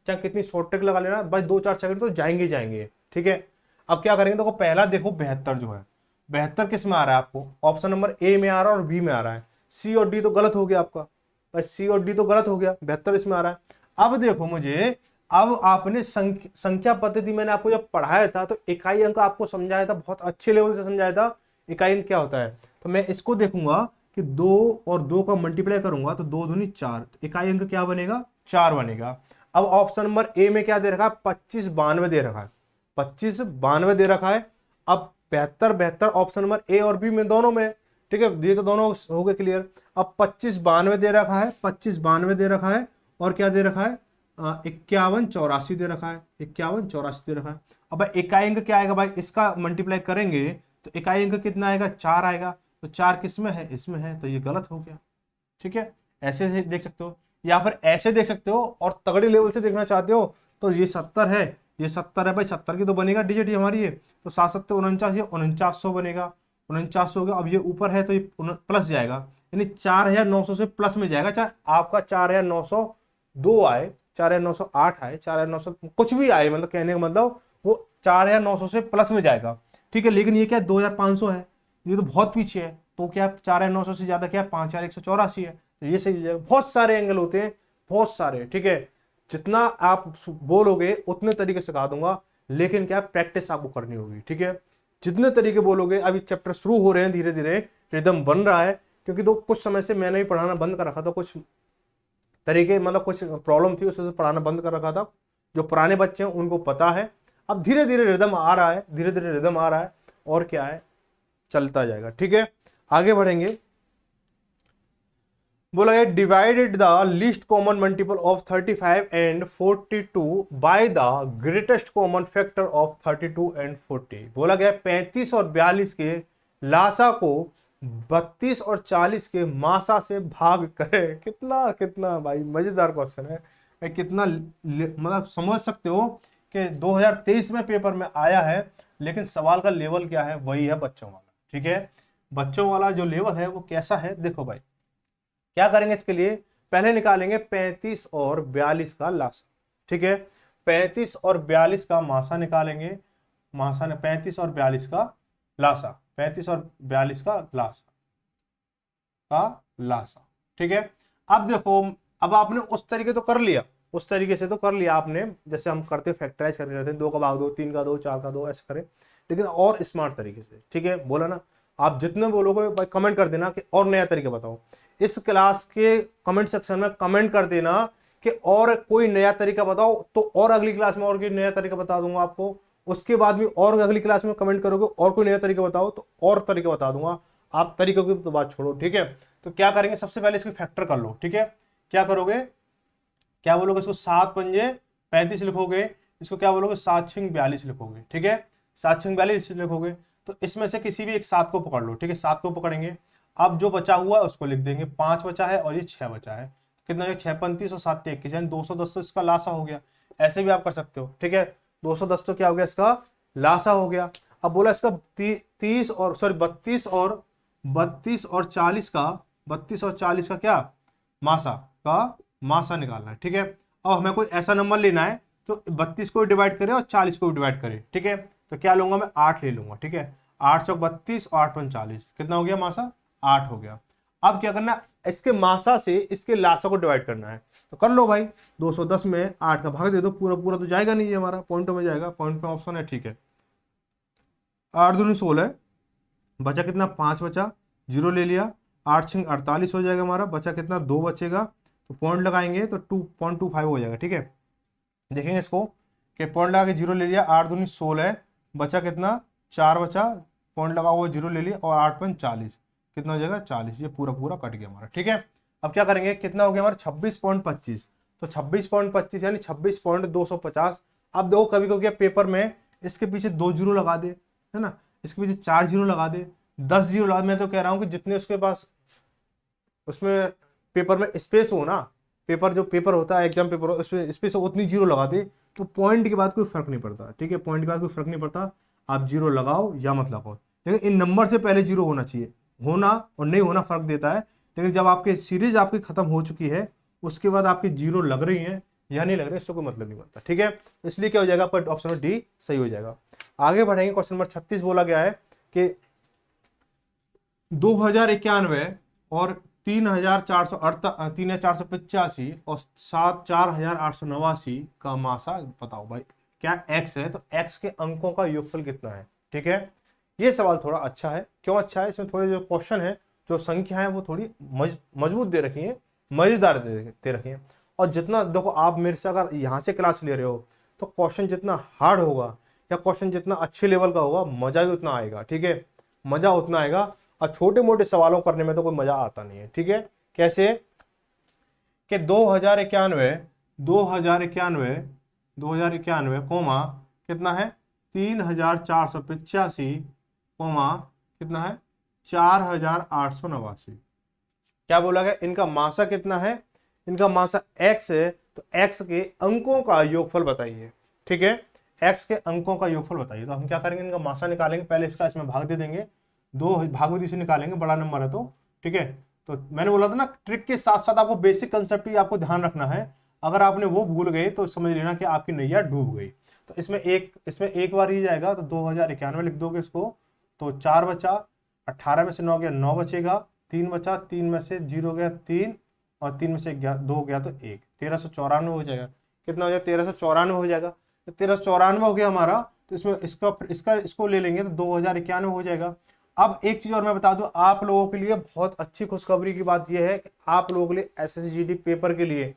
चाहे कितनी शॉर्ट ट्रिक लगा लेना भाई, 2 4 सेकंड तो जाएंगे जाएंगे, ठीक है। अब क्या करेंगे, देखो पहला देखो 72 जो है, 72 किस में आ रहा है आपको, ऑप्शन नंबर ए में आ रहा है और बी में आ रहा है। सी और डी तो गलत हो गया आपका भाई, सी और डी तो गलत हो गया, 72 इसमें आ रहा है। अब देखो मुझे, अब आपने संख्या पद्धति मैंने आपको जब पढ़ाया था, तो इकाई अंक आपको समझाया था, बहुत अच्छे लेवल से समझाया था इकाई अंक क्या होता है। तो मैं इसको देखूंगा कि 2 और 2 का मल्टीप्लाई करूंगा, तो 2 दूनी 4, तो इकाई अंक क्या बनेगा, 4 बनेगा। अब ऑप्शन नंबर ए में क्या दे रखा है, 25 92 दे रखा है, 25 92 दे रखा है। अब 72 72 ऑप्शन नंबर ए और बी में दोनों में, ठीक है। ये तो दोनों हो गए क्लियर। अब 25 92 दे रखा है, 25 92 दे रखा है, और क्या दे रखा है, 51 84 दे रखा है, 51 84 दे रखा है। अब इकाई अंक क्या आएगा भाई, इसका मल्टीप्लाई करेंगे तो इकाई अंक कितना आएगा, 4 आएगा। तो 4 किसमें है, इसमें है, तो ये गलत हो गया, ठीक है। ऐसे से देख सकते हो, या फिर ऐसे देख सकते हो, और तगड़े लेवल से देखना चाहते हो तो ये 70 है, ये 70 है भाई, 70 की तो बनेगा डिजिट ये हमारी, ये तो 7 7 49, ये 4900 बनेगा, 4900 हो गया। अब ये ऊपर है तो ये प्लस जाएगा, यानी 4900 से प्लस में जाएगा, चाहे आपका 4902 आए, 4908 आए, 4900 कुछ भी आए, मतलब कहने का मतलब वो 4900 से प्लस में जाएगा, ठीक है। लेकिन ये क्या 2500 है, ये तो बहुत पीछे है, तो क्या 4900 से ज्यादा क्या 5184 है, तो ये सही है। बहुत सारे एंगल होते हैं, बहुत सारे, ठीक है। जितना आप बोलोगे उतने तरीके सिखा दूंगा, लेकिन क्या प्रैक्टिस आपको करनी होगी, ठीक है। जितने तरीके बोलोगे, अभी चैप्टर शुरू हो रहे हैं, धीरे धीरे रिदम बन रहा है, क्योंकि तो कुछ समय से मैंने भी पढ़ाना बंद कर रखा था, कुछ तरीके मतलब कुछ प्रॉब्लम थी, उससे पढ़ाना बंद कर रखा था। जो पुराने बच्चे हैं उनको पता है, अब धीरे धीरे रिदम आ रहा है, धीरे धीरे रिदम आ रहा है, और क्या है, चलता जाएगा। ठीक है, आगे बढ़ेंगे। बोला गया divided the least common multiple of 35 and 42 by the greatest common factor of 32 and 40। बोला गया 35 और 42 के लासा को 32 और 40 के मासा से भाग करें। कितना कितना भाई मजेदार क्वेश्चन है, कितना मतलब समझ सकते हो कि 2023 में पेपर में आया है, लेकिन सवाल का लेवल क्या है, वही है बच्चों वाला। ठीक है, बच्चों वाला जो लेवल है वो कैसा है, देखो भाई क्या करेंगे इसके लिए, पहले निकालेंगे 35 और 42 का लासा। ठीक है, 35 और 42 का मासा निकालेंगे, मासा ने 35 और 42 का लासा, 35 और 42 का लासा। ठीक है, अब देखो, अब आपने उस तरीके तो कर लिया, उस तरीके से तो कर लिया आपने, जैसे हम करते फैक्टराइज करके करते हैं, 2 का भाग 2, 3 का 2, 4 का 2, ऐसे करें, लेकिन और स्मार्ट तरीके से। ठीक है, बोला ना, आप जितने बोलोगे भाई कमेंट कर देना कि और नया तरीका बताओ। इस क्लास के कमेंट सेक्शन में कमेंट कर देना कि और कोई नया तरीका बताओ, तो और अगली क्लास में और कोई नया तरीका बता दूंगा आपको। उसके बाद भी और अगली क्लास में कमेंट करोगे और कोई नया तरीका बताओ तो और तरीका बता दूंगा। आप तरीकों की तो बात छोड़ो। ठीक है, तो क्या करेंगे, सबसे पहले इसकी फैक्टर कर लो। ठीक है, क्या करोगे, क्या बोलोगे, इसको 7 पंजे 35 लिखोगे, इसको क्या बोलोगे 7 6 42 लिखोगे। ठीक है, 7 6 42 लिखोगे, तो इसमें से किसी भी एक 7 को पकड़ लो। ठीक है, 7 को पकड़ेंगे, अब जो बचा हुआ है उसको लिख देंगे, 5 बचा है और ये 6 बचा है, कितना है 6 35 और 7 21, यानी 210 तो इसका लासा हो गया। ऐसे भी आप कर सकते हो। ठीक है, 210 तो क्या हो गया, इसका लासा हो गया। अब बोला इसका 32 और 40 का, 32 और 40 का क्या मासा निकालना है। ठीक है, अब हमें कोई ऐसा नंबर लेना है तो 32 को डिवाइड करे और 40 को डिवाइड करे। ठीक है, तो क्या लूंगा मैं, 8 ले लूंगा। ठीक है, 8 चौक 32 और 8 पंच 40, कितना हो गया मासा, 8 हो गया। अब क्या करना, इसके मासा से इसके लासा को डिवाइड करना है, तो कर लो भाई, 210 में 8 का भाग दे दो, पूरा पूरा तो जाएगा नहीं, ये हमारा पॉइंटों में जाएगा, पॉइंट में ऑप्शन है। ठीक है, 8 दूनी 16, बचा कितना, 5 बचा, 0 ले लिया, 8 6 48 हो जाएगा हमारा, बचा कितना, 2 बचेगा, तो पॉइंट लगाएंगे तो 2.25 हो जाएगा। ठीक है, देखेंगे इसको कि पॉइंट लगा के 0 ले लिया, 8 दूनी 16, बचा कितना, 4 बचा, पॉइंट लगा हुआ 0 ले लिया, और 8 पंच 40, कितना हो जाएगा 40, ये पूरा पूरा कट गया हमारा। ठीक है, अब क्या करेंगे, कितना हो गया हमारा 26.25, तो 26.25 यानी 26.250। अब देखो कभी कभी पेपर में इसके पीछे 2 जीरो लगा दे, है ना, इसके पीछे 4 जीरो लगा दे, 10 जीरो लगा दे। मैं तो कह रहा हूँ कि जितने उसके पास उसमें पेपर में स्पेस हो ना, पेपर जो पेपर होता है एग्जाम पेपर, उसमें स्पेस हो, उतनी जीरो लगा दे, तो पॉइंट के बाद कोई फर्क नहीं पड़ता। ठीक है, पॉइंट के बाद कोई फर्क नहीं पड़ता, आप जीरो लगाओ या मत लगाओ, लेकिन इन नंबर से पहले जीरो होना चाहिए। होना और नहीं होना फर्क देता है, लेकिन जब आपकी सीरीज आपकी खत्म हो चुकी है उसके बाद आपकी जीरो लग रही है या नहीं लग रही, इससे कोई मतलब नहीं बनता। ठीक है, इसलिए क्या हो जाएगा, आपका ऑप्शन नंबर डी सही हो जाएगा। आगे बढ़ेंगे, क्वेश्चन नंबर 36 बोला गया है कि 2091 और 3485 और 4889 का मासा बताओ भाई। क्या x है, तो x के अंकों का योगफल कितना है। ठीक है, ये सवाल थोड़ा अच्छा है। क्यों अच्छा है, इसमें थोड़े जो क्वेश्चन है, जो संख्या है वो थोड़ी मजबूत दे रखी है, मजेदार दे रखी है। और जितना देखो, आप मेरे से अगर यहाँ से क्लास ले रहे हो तो क्वेश्चन जितना हार्ड होगा या क्वेश्चन जितना अच्छे लेवल का होगा, मजा भी उतना आएगा। ठीक है, मजा उतना आएगा, और छोटे मोटे सवालों करने में तो कोई मजा आता नहीं है। ठीक है, कैसे कि 2091 कोमा कितना है 3485 कोमा कितना है 4889। क्या बोला गया, इनका मासा कितना है, इनका मासा x है, तो x के अंकों का योगफल बताइए। ठीक है, x के अंकों का योगफल बताइए। तो हम क्या करेंगे, इनका मासा निकालेंगे, पहले इसका इसमें भाग दे देंगे, 2 भागवती से निकालेंगे, बड़ा नंबर है तो। ठीक है, तो मैंने बोला था ना, ट्रिक के साथ साथ आपको बेसिक कंसेप्ट भी आपको ध्यान रखना है। अगर आपने वो भूल गए तो समझ लेना कि आपकी नैया डूब गई। तो इसमें एक बार ही जाएगा, तो 2091 लिख दोगे इसको, तो 4 बचा, 18 में से 9 गया 9 बचेगा, 3 बचा, 3 में से 0 गया 3, और 3 में से 2 गया तो 1, 1394 हो जाएगा। कितना हो जाएगा, 1394 हो जाएगा। तो 1394 हो गया हमारा, तो इसमें इसको ले लेंगे तो 2091 हो जाएगा। अब एक चीज और मैं बता दूं आप लोगों के लिए, बहुत अच्छी खुशखबरी की बात यह है कि आप लोगों के लिए SSGD पेपर के लिए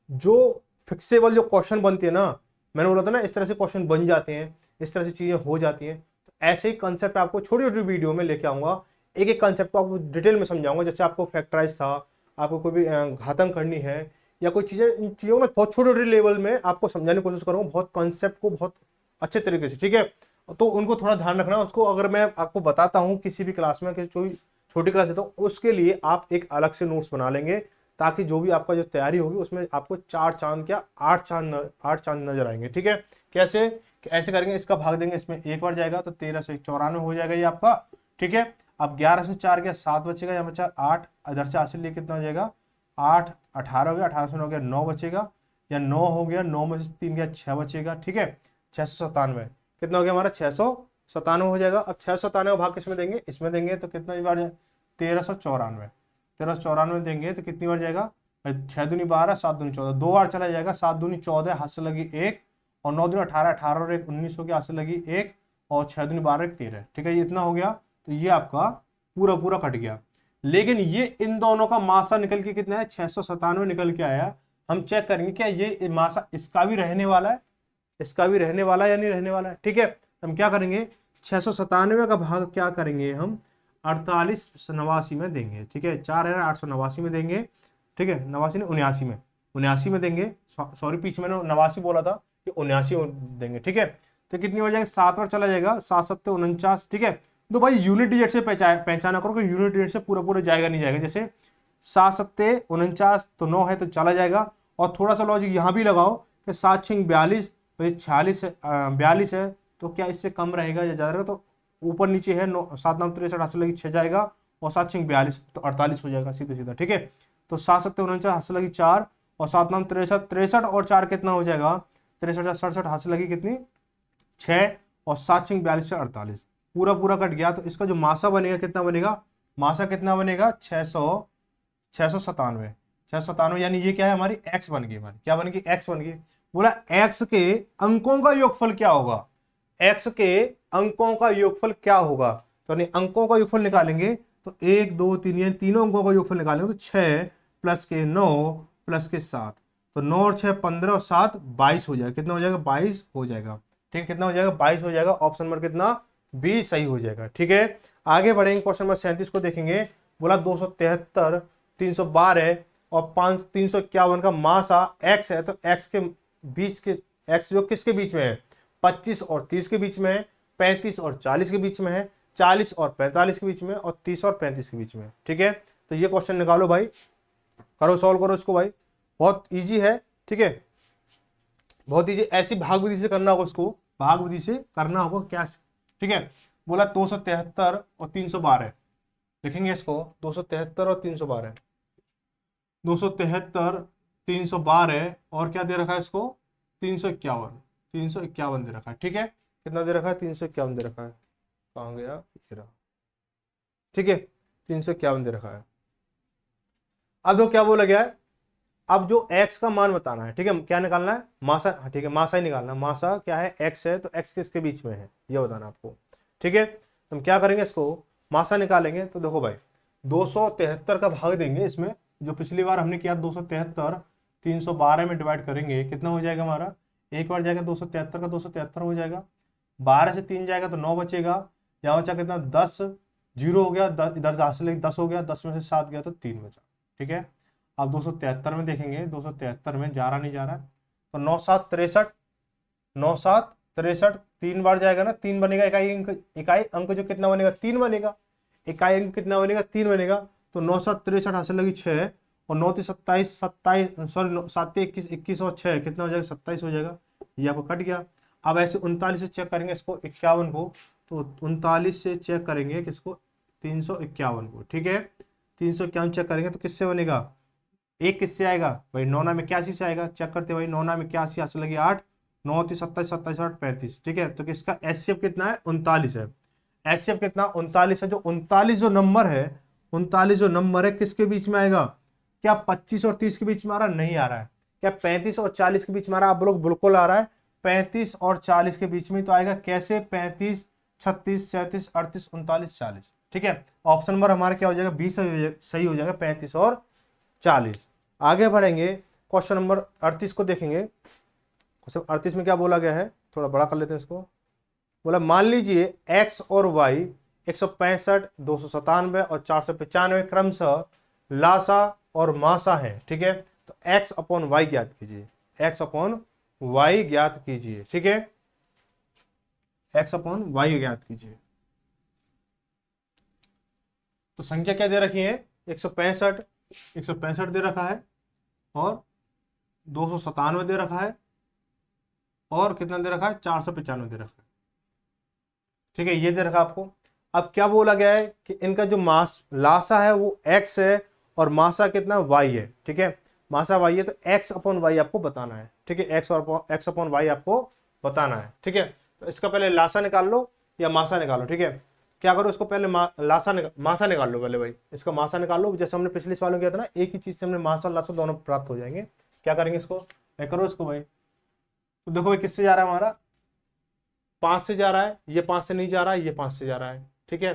जो फिक्सेबल जो क्वेश्चन बनते हैं ना, मैंने बोला था ना इस तरह से क्वेश्चन बन जाते हैं, इस तरह से चीजें हो जाती हैं। तो ऐसे ही कंसेप्ट आपको छोटी छोटी वीडियो में लेके आऊंगा, एक एक कंसेप्ट को आपको डिटेल में समझाऊंगा। जैसे आपको फैक्टराइज था, आपको कोई भी घातन करनी है या कोई चीजें, इन चीजों में बहुत छोटे छोटे लेवल में आपको समझाने की कोशिश करूंगा, बहुत कॉन्सेप्ट को बहुत अच्छे तरीके से, ठीक है। तो उनको थोड़ा ध्यान रखना। उसको अगर मैं आपको बताता हूँ किसी भी क्लास में, कि जो छोटी क्लास है, तो उसके लिए आप एक अलग से नोट्स बना लेंगे, ताकि जो भी आपका जो तैयारी होगी उसमें आपको 4 चांद क्या 8 चांद नजर आएंगे, ठीक है। कैसे, ऐसे करेंगे, इसका भाग देंगे, इसमें एक बार जाएगा तो 13 से 94 हो जाएगा ये आपका, ठीक है। अब 11 से 4 गया 7 बचेगा, यहाँ बचा 8, इधर से आगे लिए कितना हो जाएगा 8, 18 हो गया, 18 से 9 गया 9 बचेगा, या 9 हो गया, 9 में से 3 गया 6 बचेगा, ठीक है। 697 कितना हो गया हमारा 697 हो जाएगा। अब 697 भाग किसमें देंगे, इसमें देंगे, तो कितना बार 1394, 1394 देंगे तो कितनी बार जाएगा, 6 दूनी 12, 7 दूनी 14, 2 बार चला जाएगा। 7 दूनी 14, हाथ से लगी 1, और 9 दूनी 18, 18 और 1 19 हो गया, हाथ से लगी 1, और 6 दूनी 12, 1 13, ठीक है। ये इतना हो गया, तो ये आपका पूरा पूरा कट गया। लेकिन ये इन दोनों का मासा निकल के कितना है, 697 निकल के आया। हम चेक करेंगे क्या ये मासा इसका भी रहने वाला है, इसका भी रहने वाला है या नहीं रहने वाला है, ठीक है। हम क्या करेंगे, 697 का भाग क्या करेंगे हम 48 89 में देंगे, ठीक है। 4889 में देंगे, ठीक है। 89 ने 79 में देंगे, सॉरी पीछे मैंने 89 बोला था, कि 79 देंगे, ठीक है। तो कितनी बार जाएगा, 7 बार चला जाएगा, 7 7 49, ठीक है। तो भाई यूनिट डिजिट से पहचाना करो कि यूनिट डिजिट से पूरा पूरा जाएगा नहीं जाएगा। जैसे 7 7 49 तो 9 है तो चला जाएगा, और थोड़ा सा लॉजिक यहाँ भी लगाओ कि 7 6 42, तो ये 46 है, 42 है, तो क्या इससे कम रहेगा या ज्यादा रहेगा, तो ऊपर नीचे है 9 7 9 63 हाथ से लगी 6 जाएगा, और 7 6 42 तो 48 हो जाएगा सीधा सीधा, ठीक है। तो 7 7 49 हाथ से लगी 4, और 7 9 63, 63 और 4 कितना हो जाएगा 63 67, हाथ से लगी कितनी 6, और 7 6 42 से 48, पूरा पूरा कट गया। तो इसका जो मासा बनेगा कितना बनेगा, मासा कितना बनेगा 697, यानी ये क्या है हमारी एक्स बन गई, हमारी क्या बन गई एक्स बन गई। बोला एक्स के अंकों का योगफल क्या होगा, एक्स के अंकों का योगफल क्या होगा। तो अंकों का योगफल निकालेंगे, तो 1 2 3 ये तीनों अंकों का योगफल निकालेंगे, तो 6 प्लस के 9 प्लस के 7, तो 9 और 6 15 और 7 22 हो जाएगा। कितना हो जाएगा 22 हो जाएगा, ठीक है। कितना हो जाएगा 22 हो जाएगा। ऑप्शन नंबर कितना बी सही हो जाएगा, ठीक है। आगे बढ़ेंगे, क्वेश्चन नंबर 37 को देखेंगे। बोला 273 312 और 351 का मासा एक्स है, तो एक्स के बीच के, एक्स जो किसके बीच में है 25 और 30 के बीच में है, 35 और 40 के बीच में है, 40 और 45 के बीच में, और 30 और 35 के बीच में, ठीक है। तो ये क्वेश्चन निकालो भाई, करो सॉल्व करो इसको भाई, बहुत इजी है, ठीक है, बहुत इजी। ऐसी भाग विधि से करना होगा, उसको भाग विधि से करना होगा क्या, ठीक है। बोला 273 और 312 लिखेंगे इसको, 273 और 312, 273 312, और क्या दे रखा है इसको 351 दे रखा है, ठीक है। कितना दे रखा है 351 दे रखा है, कहाँ गया ये रहा, ठीक है 351 दे रखा है। अब जो क्या बोला गया है, अब जो x का मान बताना है, ठीक है, क्या निकालना है मासा, ठीक है मासा ही निकालना है। मासा क्या है x है, तो x किसके बीच में है ये बताना आपको, ठीक है। हम क्या करेंगे, इसको मासा निकालेंगे। तो देखो भाई 273 का भाग देंगे इसमें, जो पिछली बार हमने किया 273 312 में डिवाइड करेंगे, कितना हो जाएगा हमारा, एक बार जाएगा 273 का 273 हो जाएगा, 12 से 3 जाएगा तो 9 बचेगा, यहाँ बचा कितना 10, 0 हो गया, इधर से 10 हो गया, 10 में से 7 गया तो 3 बचा, ठीक है। अब 273 में देखेंगे, 273 में जा रहा नहीं जा रहा, तो 9 7 63, 9 7 63 3 बार जाएगा ना, 3 बनेगा, इकाई अंक जो कितना बनेगा 3 बनेगा, इकाई अंक कितना बनेगा 3 बनेगा। तो 9 7 63 हासिल लगी 6, और 9 3 27 सॉरी 7 21 21 और 6 कितना हो जाएगा 27 हो जाएगा, ये आपको कट गया। अब ऐसे 39 से चेक करेंगे इसको 51 को, तो 39 से चेक करेंगे किसको 351 को, ठीक है। 351 चेक करेंगे तो किससे बनेगा, एक किससे आएगा भाई 9 9 81 से आएगा, चेक करते भाई 9 9 81 हासिल लगी 8, 9 3 27 27 8 35, ठीक है। तो किसका एचसीएफ कितना है 39 है, एचसीएफ कितना 39 है। जो 39 जो नंबर है, 39 जो नंबर है किसके बीच में आएगा, क्या 25 और 30 के बीच में आ रहा है, नहीं आ रहा है, क्या 35 और 40 के बीच में आ रहा है, आप लोग बिल्कुल आ रहा है 35 और 40 के बीच में, तो आएगा कैसे 35 36 37 38 39 40, ठीक है। ऑप्शन नंबर हमारा क्या हो जाएगा 20 सही हो जाएगा 35 और 40। आगे बढ़ेंगे, क्वेश्चन नंबर 38 को देखेंगे। क्वेश्चन 38 में क्या बोला गया है, थोड़ा बड़ा कर लेते हैं इसको। बोला मान लीजिए x और y 165, 297 और 495 क्रमशः लासा और मासा है, ठीक है। तो x अपॉन वाई ज्ञात कीजिए, x अपॉन वाई ज्ञात कीजिए, ठीक है, x अपॉन वाई ज्ञात कीजिए। तो संख्या क्या दे रखी है, 165 दे रखा है और 297 दे रखा है और कितना दे रखा है, 495 दे रखा है, ठीक है, ये दे रखा आपको। अब क्या बोला गया है कि इनका जो मास लासा है वो x है और मासा कितना y है, ठीक है, मासा y है, तो x अपॉन y आपको बताना है, ठीक है, x अपॉन y आपको बताना है, ठीक है। तो इसका पहले लासा निकाल लो या मासा निकालो, ठीक है। क्या करो, इसको पहले मासा निकाल लो पहले भाई, इसका मासा निकाल लो। जैसे हमने पिछले सवाल में किया था ना, एक ही चीज से हमने मासा लासा दोनों प्राप्त हो जाएंगे। क्या करेंगे इसको, करो इसको भाई। तो देखो भाई किससे जा रहा है हमारा, 5 से जा रहा है, ये 5 से नहीं जा रहा है, ये 5 से जा रहा है, ठीक है।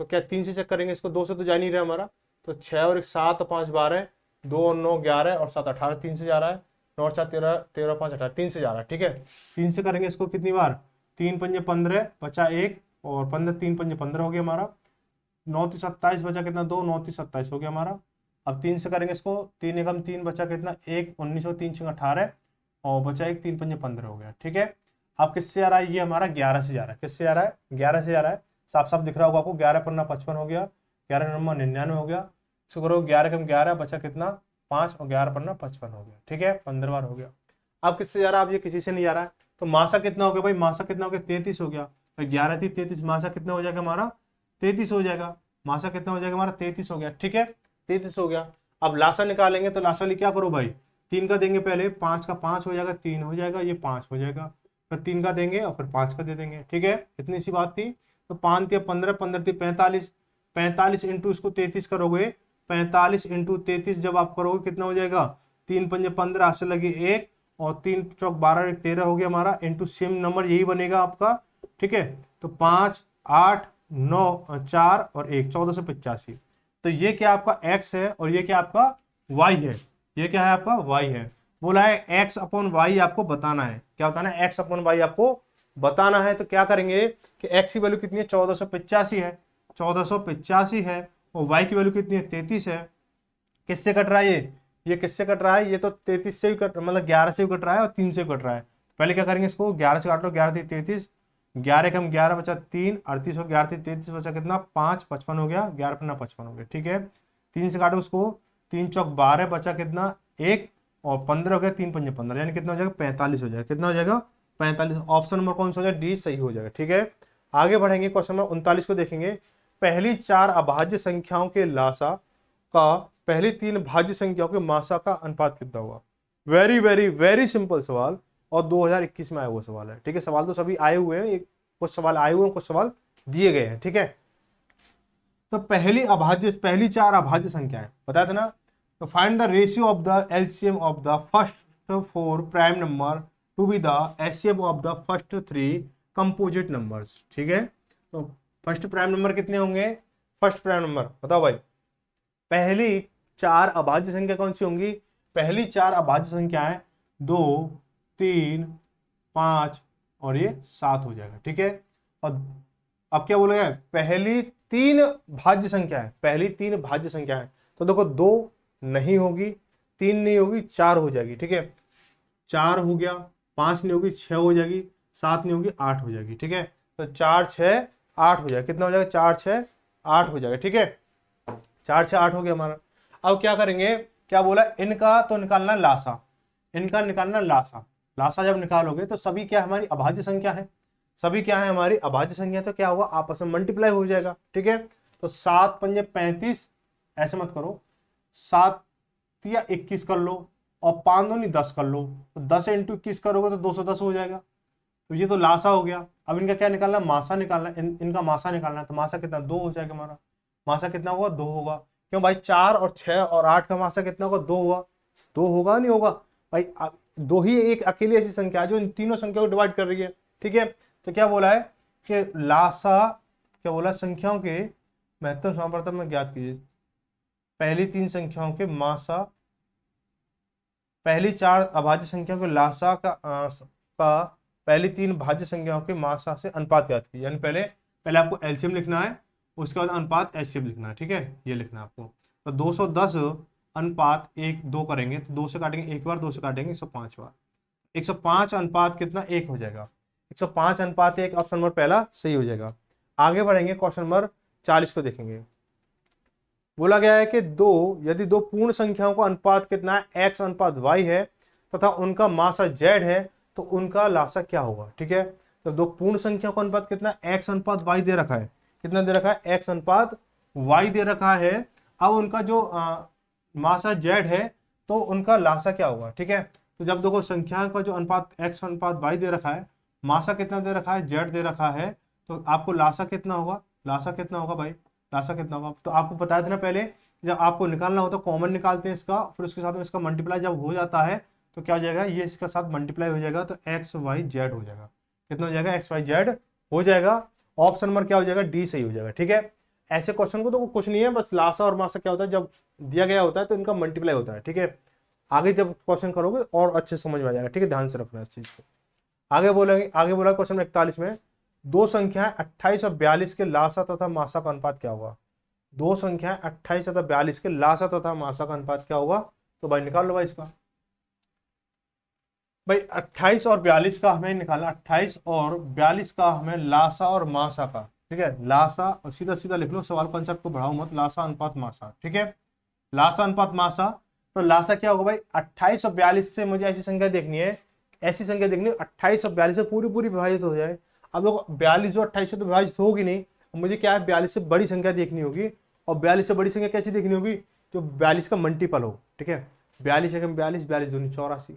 तो क्या 3 से चेक करेंगे इसको, 2 से तो जा नहीं रहा हमारा, तो 6 और 1 7 5 12, 2 और 9 11 और 7 18, 3 से जा रहा है, 9 और 4 13, 13 5 18, 3 से जा रहा है, ठीक है। 3 से करेंगे इसको कितनी बार, 3 पंजे 15 बचा 1 और 15 3 पंजे 15 हो गया हमारा, 9 3 27 बचा कितना 2, 9 3 27 हो गया हमारा। अब 3 से करेंगे इसको, 3 एकम 3 बचा कितना 1, 19 और 3 6 18 और बचा 1, 3 पंजे 15 हो गया, ठीक है। अब किससे जा रहा है, ये हमारा 11 से जा रहा है, किससे जा रहा है, 11 से जा रहा है, साफ साफ दिख रहा होगा आपको, 11 पन्ना 55 हो गया, 11 नंबर 99 हो गया। इसको करो 11 कम 11 बचा कितना 5 और 11 पन्ना 55 हो गया, ठीक है, 15 बार हो गया। अब किससे जा रहा है, अब ये किसी से नहीं जा रहा है, तो मासा कितना हो गया भाई, मासा कितना हो गया 33 हो गया, 11 थी 33, मासा कितना हो जाएगा हमारा 33 हो जाएगा, मासा कितना हो जाएगा हमारा 33 हो गया, ठीक है, 33 हो गया। अब लासा निकालेंगे, तो लासा लिए क्या करो भाई, 3 का देंगे पहले, 5 का 5 हो जाएगा, 3 हो जाएगा, ये 5 हो जाएगा, फिर 3 का देंगे और फिर 5 का दे देंगे, ठीक है, इतनी सी बात थी। तो 5 थी 15, 15 थी 45, 45 इंटू इसको 33 करोगे, 45 इंटू 33 जब आप करोगे कितना हो जाएगा, 3 पंजे 15 से लगे 1 और 3 चौक 12 1 13 हो गया हमारा, इंटू सेम नंबर यही बनेगा आपका, ठीक है। तो 5 8 9 4 और 1 1485। तो ये क्या आपका x है और ये क्या आपका y है, ये क्या है आपका y है। बोला है x अपॉन वाई आपको बताना है, क्या बताना है, x अपॉन वाई आपको बताना है। तो क्या करेंगे कि x की वैल्यू कितनी है 1485 है, 1485 है, और y की वैल्यू कितनी है 33 है। किससे कट रहा है ये किससे कट रहा है, ये तो 33 से भी कट, मतलब 11 से भी कट रहा है और 3 से भी कट रहा है। पहले क्या करेंगे, इसको 11 से काट लो, 11 थी 33, 11 कम 11 बचा 3, 38 हो, 11 थी 33 बचा कितना 5, 55 हो गया, 11 पन्ना 55 हो गया, ठीक है। 3 से काटो उसको, 3 चौक 12 बचा कितना 1 और 15 हो गया, 3 पंजे 15, यानी कितना हो जाएगा 45 हो जाएगा, कितना हो जाएगा 45। ऑप्शन नंबर कौन सा हो जाएगा, डी सही हो जाएगा, ठीक है। आगे बढ़ेंगे, क्वेश्चन नंबर 39 को देखेंगे। पहली 4 अभाज्य संख्याओं के लासा का पहली 3 भाज्य संख्याओं के मासा का अनुपात कितना होगा। वेरी वेरी वेरी सिंपल सवाल और 2021 में आया हुआ सवाल है, ठीक है। सवाल तो सभी आए हुए हैं, कुछ सवाल आए हुए हैं, कुछ सवाल दिए गए हैं, ठीक है। तो पहली 4 अभाज्य संख्याएं बताया था ना। तो find the ratio of the LCM of the first 4 prime number to be the LCM of the first 3 composite numbers, ठीक है। तो फर्स्ट प्राइम नंबर कितने होंगे, फर्स्ट प्राइम नंबर बताओ भाई। पहली 4 अभाज्य संख्या कौन सी होंगी, पहली 4 अभाज्य संख्याएं 2 3 5 और ये 7 हो जाएगा, ठीक है। और अब क्या बोला गया, पहली 3 भाज्य संख्याएं, पहली 3 भाज्य संख्याएं, तो देखो 2 नहीं होगी, 3 नहीं होगी, 4 हो जाएगी, ठीक है, 4 हो गया, 5 नहीं होगी, 6 हो जाएगी, 7 नहीं होगी, 8 हो जाएगी, ठीक है। तो 4 6 8 हो जाएगा, कितना हो जाएगा 4 6 8 हो जाएगा, ठीक है, 4 6 8 हो गया हमारा। अब क्या करेंगे, क्या बोला, इनका तो निकालना लासा, इनका निकालना लासा। लासा जब निकालोगे तो सभी क्या हमारी अभाज्य संख्या है, सभी क्या है हमारी अभाज्य संख्या, तो क्या होगा आपस में मल्टीप्लाई हो जाएगा, ठीक है। तो 7 पंजे 35, ऐसे मत करो, 7 या 21 कर लो और 5 दूनी 10 कर लो, तो 10 इंटू 21 करोगे तो 210 हो जाएगा। तो ये तो लासा हो गया। अब इनका क्या निकालना, मासा निकालना, इनका मासा निकालना है। तो मासा कितना 2 हो जाएगा हमारा, मासा कितना होगा 2 होगा। क्यों भाई, 4 और 6 और 8 का मासा कितना होगा 2 होगा, 2 होगा नहीं होगा भाई, 2 ही एक अकेली ऐसी संख्या है जो इन तीनों संख्याओं को डिवाइड कर रही है, ठीक है। तो क्या बोला है कि लासा, क्या बोला, संख्याओं के महत्तम समापवर्तन में ज्ञात कीजिए, पहली 3 संख्याओं के मासा पहली 4 अभाज्य संख्याओं के लासा का पहली 3 भाज्य संख्याओं के मासा से अनुपात याद कीजिए। यानी पहले पहले आपको एलसीएम लिखना है, उसके बाद अनुपात एचसीएफ लिखना है। ठीक है, ये लिखना है आपको। तो 210 अनुपात 1 2 करेंगे तो 2 से काटेंगे 1 बार, 2 से काटेंगे 105 बार। 105 अनुपात कितना 1 हो जाएगा। 105 अनुपात 1 ऑप्शन नंबर पहला सही हो जाएगा। आगे बढ़ेंगे, क्वेश्चन नंबर 40 को देखेंगे। बोला गया है कि यदि दो पूर्ण संख्याओं का अनुपात कितना है x अनुपात y है तथा उनका मासा z है तो उनका लासा क्या होगा। ठीक है, तो दो पूर्ण संख्याओं का अनुपात कितना x अनुपात y दे रखा है, कितना दे रखा है x अनुपात y दे रखा है। अब उनका जो मासा z है तो उनका लासा क्या होगा। ठीक है, तो जब देखो संख्या का जो अनुपात x अनुपात y दे रखा है, मासा कितना दे रखा है z दे रखा है, तो आपको लासा कितना होगा, लासा कितना होगा भाई, लासा कितना होगा। तो आपको बताया था ना पहले, जब आपको निकालना होता है कॉमन निकालते हैं इसका, फिर उसके साथ में इसका मल्टीप्लाई जब हो जाता है तो क्या हो जाएगा, ये इसके साथ मल्टीप्लाई हो जाएगा तो एक्स वाई जेड हो जाएगा। कितना हो जाएगा, एक्स वाई जेड हो जाएगा। ऑप्शन नंबर क्या हो जाएगा, डी सही हो जाएगा। ठीक है, ऐसे क्वेश्चन को तो कुछ नहीं है, बस लासा और मासा क्या होता है, जब दिया गया होता है तो इनका मल्टीप्लाई होता है। ठीक है, आगे जब क्वेश्चन करोगे और अच्छे समझ में आ जाएगा। ठीक है, ध्यान से रखना इस चीज को। आगे बोलेंगे, आगे बोला क्वेश्चन 41 में, दो संख्याएं 28 और 42 के लासा तथा मासा का अनुपात क्या होगा। दो संख्याएं 28 तथा 42 के लासा तथा मासा का अनुपात क्या होगा। तो भाई निकाल लो भाई इसका। भाई 28 और 42 का हमें निकालना, 28 और 42 का हमें लासा और मासा का। ठीक है, लासा और सीधा सीधा लिख लो, सवाल कंसेप्ट को बढ़ाओ मत, लासा अनुपात मासा। ठीक है, लासा अनुपात मासा, तो लासा क्या होगा भाई, 28 और 42 से मुझे ऐसी संख्या देखनी है, ऐसी संख्या देखनी है 28 और 42 से पूरी पूरी विभाजित हो जाए। अब लोग 42 और 28 से तो विभाजित होगी नहीं, मुझे क्या है 42 से बड़ी संख्या देखनी होगी। और 42 से बड़ी संख्या कैसी देखनी होगी, जो 42 का मल्टीपल हो। ठीक है, 42 एकम 42, 42 दूनी 84,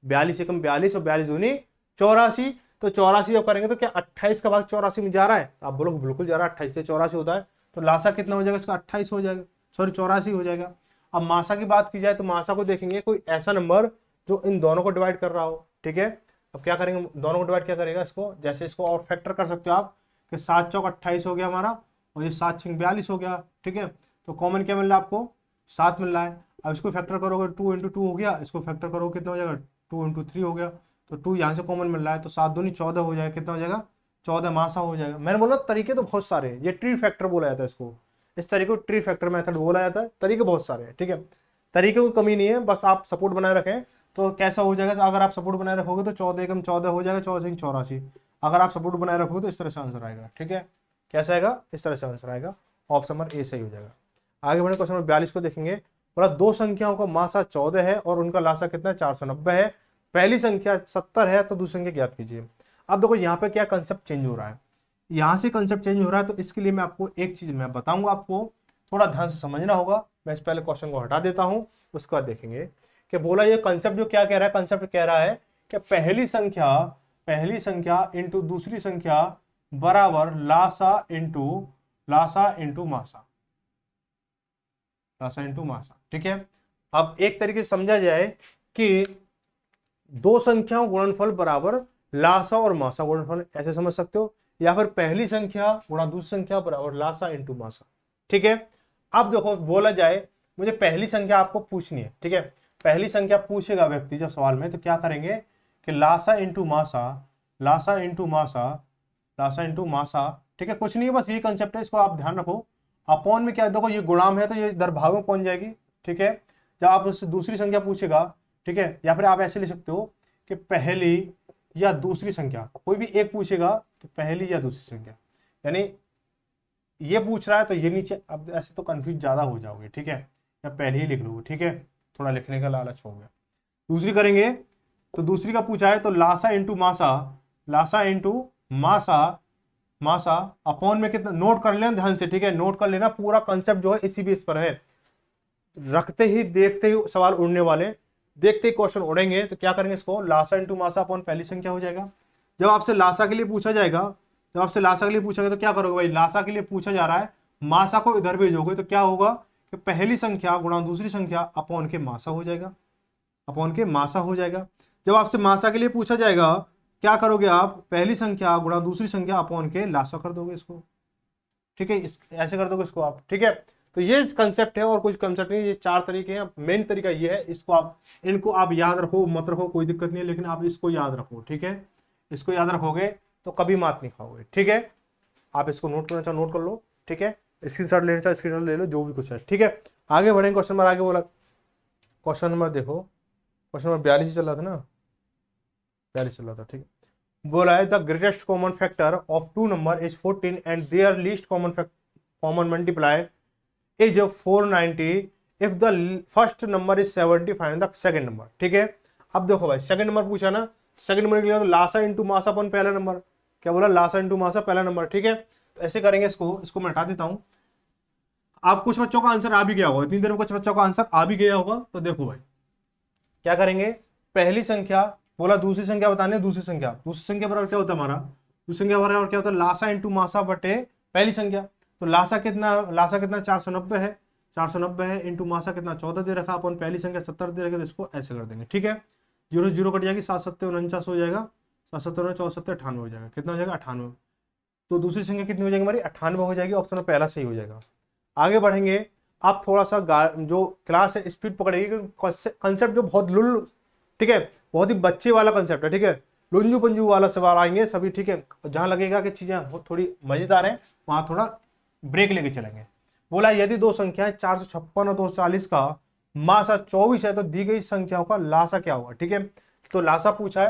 42 एकम 42 और 42 दूनी 84। तो 84 जब करेंगे तो क्या 28 का भाग 84 में जा रहा है, आप बोलो बिल्कुल जा रहा है, 28 से 84 होता है। तो लासा कितना हो जाएगा इसका, 28 हो जाएगा, सॉरी 84 हो जाएगा। अब मासा की बात की जाए तो मासा को देखेंगे कोई ऐसा नंबर जो इन दोनों को डिवाइड कर रहा हो। ठीक है, अब क्या करेंगे, दोनों को डिवाइड क्या करेगा इसको, जैसे इसको और फैक्टर कर सकते हो आप कि 7 चौक 28 हो गया हमारा, और ये 7 6 42 हो गया। ठीक है, तो कॉमन क्या मिल रहा है आपको, 7 मिल रहा है। अब इसको फैक्टर करोगे 2 × 2 हो गया, इसको फैक्टर करोगे कितना हो जाएगा, 2 × 3 हो गया। तो 2 यहाँ से कॉमन मिल रहा है, तो 7 दूनी 14 हो जाएगा। कितना हो जाएगा, 14 मासा हो जाएगा। मैंने बोला तरीके तो बहुत सारे हैं, ये ट्री फैक्टर बोला जाता है इसको, इस तरीके को ट्री फैक्टर मेथड बोला जाता है। तरीके बहुत सारे हैं। ठीक है, तरीके को कमी नहीं है, बस आप सपोर्ट बनाए रखें तो कैसा हो जाएगा। अगर आप सपोर्ट बनाए रखोगे तो 14 एकम 14 हो जाएगा, 14 से 84। अगर आप सपोर्ट बनाए रखोगे तो इस तरह से आंसर आएगा। ठीक है, कैसा आएगा, इस तरह से आंसर आएगा। ऑप्शन नंबर ए सही हो जाएगा। आगे बढ़े, क्वेश्चन नंबर 42 को देखेंगे। बोला दो संख्याओं का मासा 14 है और उनका लासा कितना है, 490 है। पहली संख्या 70 है तो दूसरी संख्या ज्ञात कीजिए। अब देखो यहाँ पे क्या कंसेप्ट चेंज हो रहा है, यहाँ से कंसेप्ट चेंज हो रहा है। तो इसके लिए मैं आपको एक चीज मैं बताऊंगा, आपको थोड़ा ध्यान से समझना होगा। मैं इस पहले क्वेश्चन को हटा देता हूं, उसके बाद देखेंगे कि बोला ये कंसेप्ट जो क्या कह रहा है, कंसेप्ट कह रहा है कि पहली संख्या इंटू दूसरी संख्या बराबर लासा इंटू मासा, लासा इंटू मासा। ठीक है, अब एक तरीके से समझा जाए कि दो संख्याओं गुणनफल बराबर लासा और मासा गुणनफल, ऐसे समझ सकते हो, या फिर पहली संख्या गुणा दूसरी संख्या बराबर लासा इंटू मासा। ठीक है, अब देखो बोला जाए मुझे पहली संख्या आपको पूछनी है। ठीक है, पहली संख्या पूछेगा व्यक्ति जब सवाल में, तो क्या करेंगे कि लासा इंटू मासा, लासा इंटू मासा, लासा इंटू मासा। ठीक है, कुछ नहीं है, बस ये कंसेप्ट है, इसको आप ध्यान रखो। अपॉन में क्या देखो, ये गुणाम है तो ये दर भाग में पहुंच जाएगी। ठीक है, जब आप उससे दूसरी संख्या पूछेगा, ठीक है, या फिर आप ऐसे लिख सकते हो कि पहली या दूसरी संख्या, कोई भी एक पूछेगा तो पहली या दूसरी संख्या, यानी ये पूछ रहा है तो ये नीचे, अब ऐसे तो कंफ्यूज ज्यादा हो जाओगे। ठीक है, या पहले ही लिख लोगे। ठीक है, थोड़ा लिखने का लालच हो गया। दूसरी करेंगे तो दूसरी का पूछा है तो लासा इंटू मासा, लासा इंटू मासा, मासा अपॉन में कितना, नोट कर लेना ध्यान से। ठीक है, नोट कर लेना, पूरा कंसेप्ट जो है इसी बेस पर है। रखते ही देखते ही सवाल उड़ने वाले, देखते ही क्वेश्चन उड़ेंगे। तो क्या करेंगे, इसको लासा इंटू मासा अपॉन पहली संख्या हो जाएगा। जब आपसे लासा के लिए पूछा जाएगा, जब आपसे लासा के लिए पूछा गया तो क्या करोगे भाई, लासा के लिए पूछा जा रहा है, मासा को इधर भेजोगे तो क्या होगा कि पहली संख्या गुणा दूसरी संख्या अपॉन के मासा हो जाएगा, अपॉन के मासा हो जाएगा। जब आपसे मासा के लिए पूछा जाएगा क्या करोगे आप, पहली संख्या गुणा दूसरी संख्या अपॉन के लासा कर दोगे इसको। ठीक है, ऐसे कर दोगे इसको आप। ठीक है, तो ये कंसेप्ट है और कुछ कंसेप्ट नहीं, ये 4 तरीके हैं। मेन तरीका ये है, इनको आप याद रखो मत रखो कोई दिक्कत नहीं है, लेकिन आप इसको याद रखो, ठीक है। इसको याद रखोगे तो कभी मात नहीं खाओगे, ठीक है। आप इसको नोट करना चाहो नोट कर लो, ठीक है। स्क्रीनशॉट लेना चाहो स्क्रीनशॉट ले लो, जो भी कुछ है, ठीक है। आगे बढ़ेंगे, क्वेश्चन नंबर आगे बोला, क्वेश्चन नंबर देखो, क्वेश्चन नंबर 42 चल रहा था ना, 42 चल रहा था, ठीक है। बोला है the greatest common factor of two number is 14 and their least common multiply is 490 if the first number is 75 the second number, ठीक है। अब देखो भाई, सेकंड नंबर पूछा ना, सेकंड नंबर के लिए तो लासा इंटू मासा अपन पहला नंबर, क्या बोला, लासा इंटू मासा पहला नंबर, ठीक है। तो ऐसे करेंगे, इसको मैं हटा देता हूं। आप कुछ बच्चों का आंसर आ भी गया होगा, इतनी देर में कुछ बच्चों का आंसर आ भी गया होगा। तो देखो भाई क्या करेंगे, पहली संख्या बोला, दूसरी संख्या बतानी है, दूसरी संख्या बराबर क्या होता है हमारा, दूसरी संख्या बराबर क्या होता है, लासा इंटू मासा बटे पहली संख्या। तो लासा कितना 490 है, 490 है इंटू मासा कितना 14 दे रखा, अपन पहली संख्या 70 दे रखे, तो इसको ऐसे कर देंगे, ठीक है। 0 0 कट जाएगी, 7 7 49 हो जाएगा, 7 7 74 98 हो जाएगा, कितना हो जाएगा 98। तो दूसरी संख्या कितनी हो जाएगी हमारी, 98 हो जाएगी, ऑप्शन में पहला सही हो जाएगा। आगे बढ़ेंगे, आप थोड़ा सा जो क्लास है स्पीड पकड़ेगी, कंसेप्ट जो बहुत ठीक है, बहुत ही बच्चे वाला कंसेप्ट है, ठीक है। लुंजू पंजू वाला सवाल आएंगे सभी, ठीक है। और जहां लगेगा कि चीजें थोड़ी मजेदार है, वहां थोड़ा ब्रेक लेके चलेंगे। बोला यदि दो संख्याएं 456 और 240 का मासा 24 है तो दी गई संख्याओं का लासा क्या होगा, ठीक है। तो लासा पूछा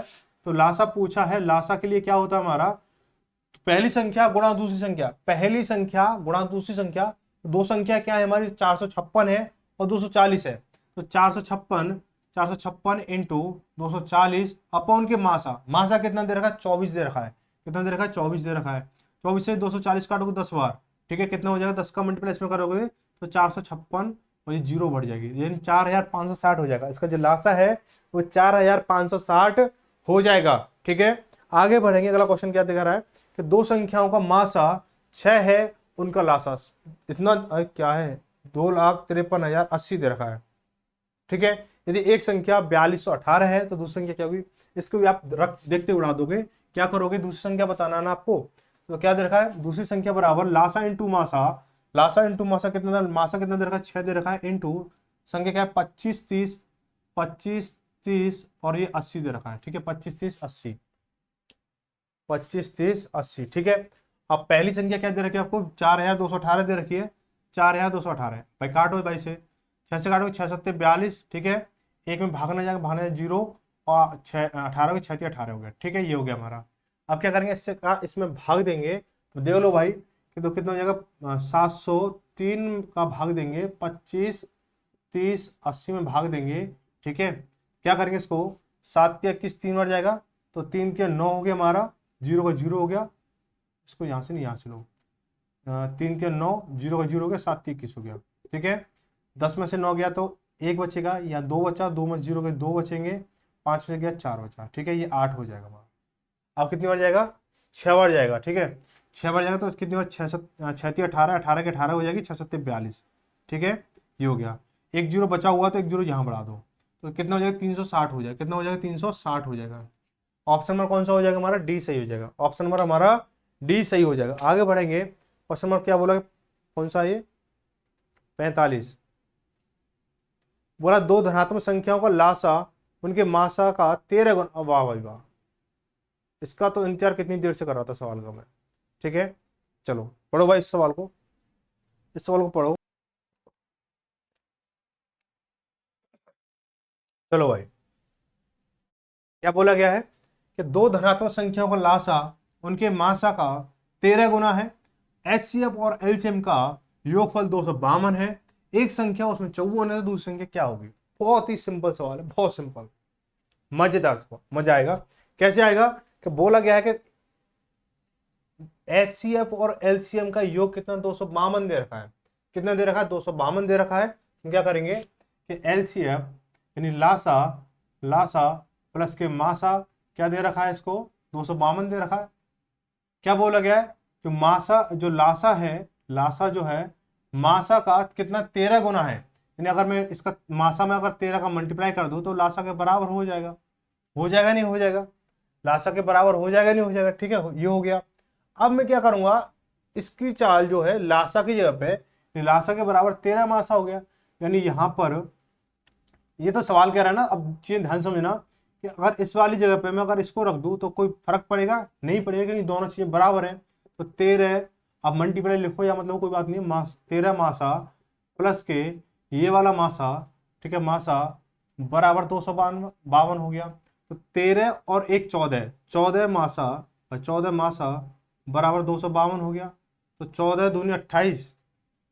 है, लासा के लिए क्या होता है हमारा, पहली संख्या गुणा दूसरी संख्या, पहली संख्या गुणा दूसरी संख्या। दो संख्या क्या है हमारी, 456 है और 240 है। तो 456 इंटू 240 अपॉन के मासा कितना दे रखा है, 24 दे रखा है, कितना दे रखा है 24 दे रखा है। 24 से 240 काटोगे 10 बार, ठीक है, कितना हो जाएगा, 10 का मल्टीप्लाई इसमें करोगे तो 456 और ये जीरो बढ़ जाएगी, यानी 4560 हो जाएगा। इसका जो लासा है वो 4560 हो जाएगा, ठीक है। आगे बढ़ेंगे, अगला क्वेश्चन क्या दिखा रहा है कि दो संख्याओं का मासा 6 है, उनका लासा इतना क्या है, 2,53,080 दे रखा है, ठीक है। यदि एक संख्या 4218 है तो दूसरी संख्या क्या होगी, इसको भी आप देखते उड़ा दोगे। क्या करोगे, दूसरी संख्या बताना ना आपको, तो क्या दे रखा है, दूसरी संख्या बराबर लासा इंटू मासा, मासा कितना दे रखा है, 6 दे रखा है, इंटू संख्या क्या है 25 30 और ये 80 दे रखा है, ठीक है। 25 30 80, ठीक है। अब पहली संख्या क्या दे रखी है आपको, 4218 दे रखी है, 4218 भाई, काटो भाई से 6 से काटो, 6 7 42, ठीक है। एक में भागना जाएगा, जीरो, और 18 के 6 18 हो गया, ठीक है। ये हो गया हमारा। अब क्या करेंगे, इससे कहा इसमें भाग देंगे, तो देख लो भाई कि तो कितना हो जाएगा, 703 का भाग देंगे, 25 30 80 में भाग देंगे, ठीक है। क्या करेंगे इसको, 7 या 21 3 बार जाएगा, तो 3 3 9 हो गया हमारा, जीरो का जीरो हो गया, इसको यहाँ से नहीं यहाँ से लो, 3 3 9, जीरो का जीरो हो गया, 7 21 हो गया, ठीक है। 10 में से 9 गया तो 1 बचेगा, या 2 बचा, 2 में जीरो के 2 बचेंगे, 5 में से गया 4 बचा, ठीक है। ये 8 हो जाएगा हमारा। अब कितनी बार जाएगा, 6 बार जाएगा, ठीक है। 6 बार जाएगा तो कितनी बार, 6 18 18 के 18 हो जाएगी, 6 7 42, ठीक है। ये हो गया, एक जीरो बचा हुआ तो एक जीरो यहाँ बढ़ा दो, तो कितना हो जाएगा, 360 हो जाएगा, कितना हो जाएगा 360 हो जाएगा। ऑप्शन नंबर कौन सा हो जाएगा हमारा, डी सही हो जाएगा, ऑप्शन नंबर हमारा डी सही हो जाएगा। आगे बढ़ेंगे, क्वेश्चन नंबर क्या बोला, कौन सा ये 45, बोला दो धनात्मक संख्याओं का लासा उनके मासा का 13 गुना, वाह भाई वाह, इसका तो इंतजार कितनी देर से कर रहा था सवाल का मैं, ठीक है। चलो पढ़ो भाई इस सवाल को पढ़ो। चलो भाई, क्या बोला गया है कि दो धनात्मक संख्याओं का लासा उनके मासा का 13 गुना है, एचसीएफ और एलसीएम का योगफल 252 है, एक संख्या उसमें 54 है तो दूसरी संख्या क्या होगी। बहुत ही सिंपल सवाल है, बहुत सिंपल, मजेदार सवाल, मजा आएगा। कैसे आएगा कि बोला गया है कि एचसीएफ और एलसीएम का योग कितना 252 दे रखा है, कितना दे रखा है 252 दे रखा है। हम क्या करेंगे कि एलसीएफ यानी लासा प्लस के मासा क्या दे रखा है, इसको 252 दे रखा है। क्या बोला गया है कि मासा जो लासा जो है मासा का कितना 13 गुना है, यानी अगर मैं इसका मासा में अगर 13 का मल्टीप्लाई कर दूं तो लासा के बराबर हो जाएगा, नहीं हो जाएगा, लासा के बराबर हो जाएगा नहीं हो जाएगा, ठीक है। ये हो गया। अब मैं क्या करूंगा, इसकी चाल जो है लासा की जगह पे लासा के बराबर 13 मासा हो गया। यानी यहाँ पर ये तो सवाल कह रहा है ना, अब चीजें ध्यान से समझना कि अगर इस वाली जगह पे मैं अगर इसको रख दूं तो कोई फर्क पड़ेगा नहीं पड़ेगा, क्योंकि दोनों चीजें बराबर हैं। तो 13 अब मल्टीप्लाई लिखो या मतलब कोई बात नहीं, 13 मासा प्लस के ये वाला मासा, ठीक है, मासा बराबर 252 हो गया। तो 13 और 1 14, 14 मासा और 14 मासा बराबर 252 हो गया। तो 14 दूनी 28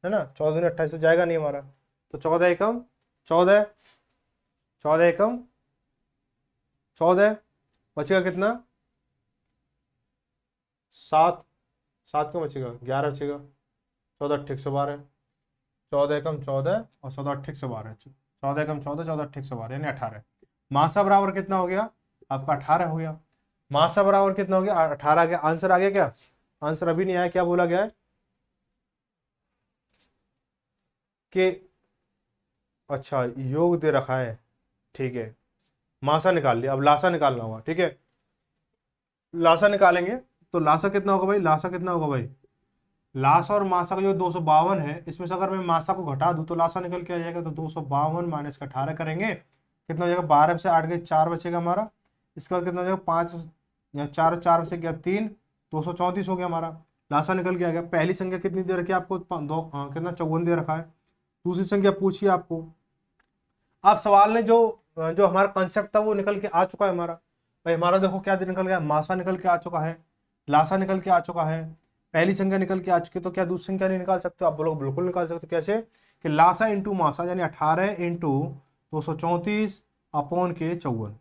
है ना, 14 दूनी 28 तो जाएगा नहीं हमारा। तो 14 एकम 14, 14 एकम 14, बचेगा कितना 7, 7 क्यों बचेगा 11 बचेगा। 14 अट्ठे 112, 14 एकम 14 और 14 अट्ठे 112, 14 एकम 14, 14 अट्ठे 112 यानी 18। मासा बराबर कितना हो गया आपका 18 हो गया। मासा बराबर कितना हो गया 18 आ गया। आंसर आ गया क्या? आंसर अभी नहीं आया, क्या बोला गया है कि अच्छा योग दे रखा है, ठीक है, मासा निकाल लिया, अब लासा निकालना होगा, ठीक है। लासा निकालेंगे तो लासा कितना होगा भाई, लासा कितना होगा भाई, लासा और मासा का जो 252 है, इसमें से अगर मैं मासा को घटा दूं तो लासा निकल के आ जाएगा। तो 252 माइनस का 18 करेंगे, कितना हो जाएगा 12 से 8 गए 4 बचेगा हमारा। इसके बाद कितना हो जाएगा 5 या 4, 4 से गया 3, 234 हो गया हमारा। लासा निकल के आ गया। पहली संख्या कितनी दे रखी है आपको, कितना 54 दे रखा है। दूसरी संख्या पूछिए आपको। आप सवाल ने जो जो हमारा कंसेप्ट था वो निकल के आ चुका है हमारा भाई। हमारा देखो क्या निकल गया, मासा निकल के आ चुका है, लासा निकल के आ चुका है, पहली संख्या निकल के आ चुकी है। तो क्या दूसरी संख्या नहीं निकाल सकते आप? बोलो बिल्कुल निकाल सकते। कैसे कि लासा इंटू मासा यानी 18 इंटू 234 अपॉन के 54,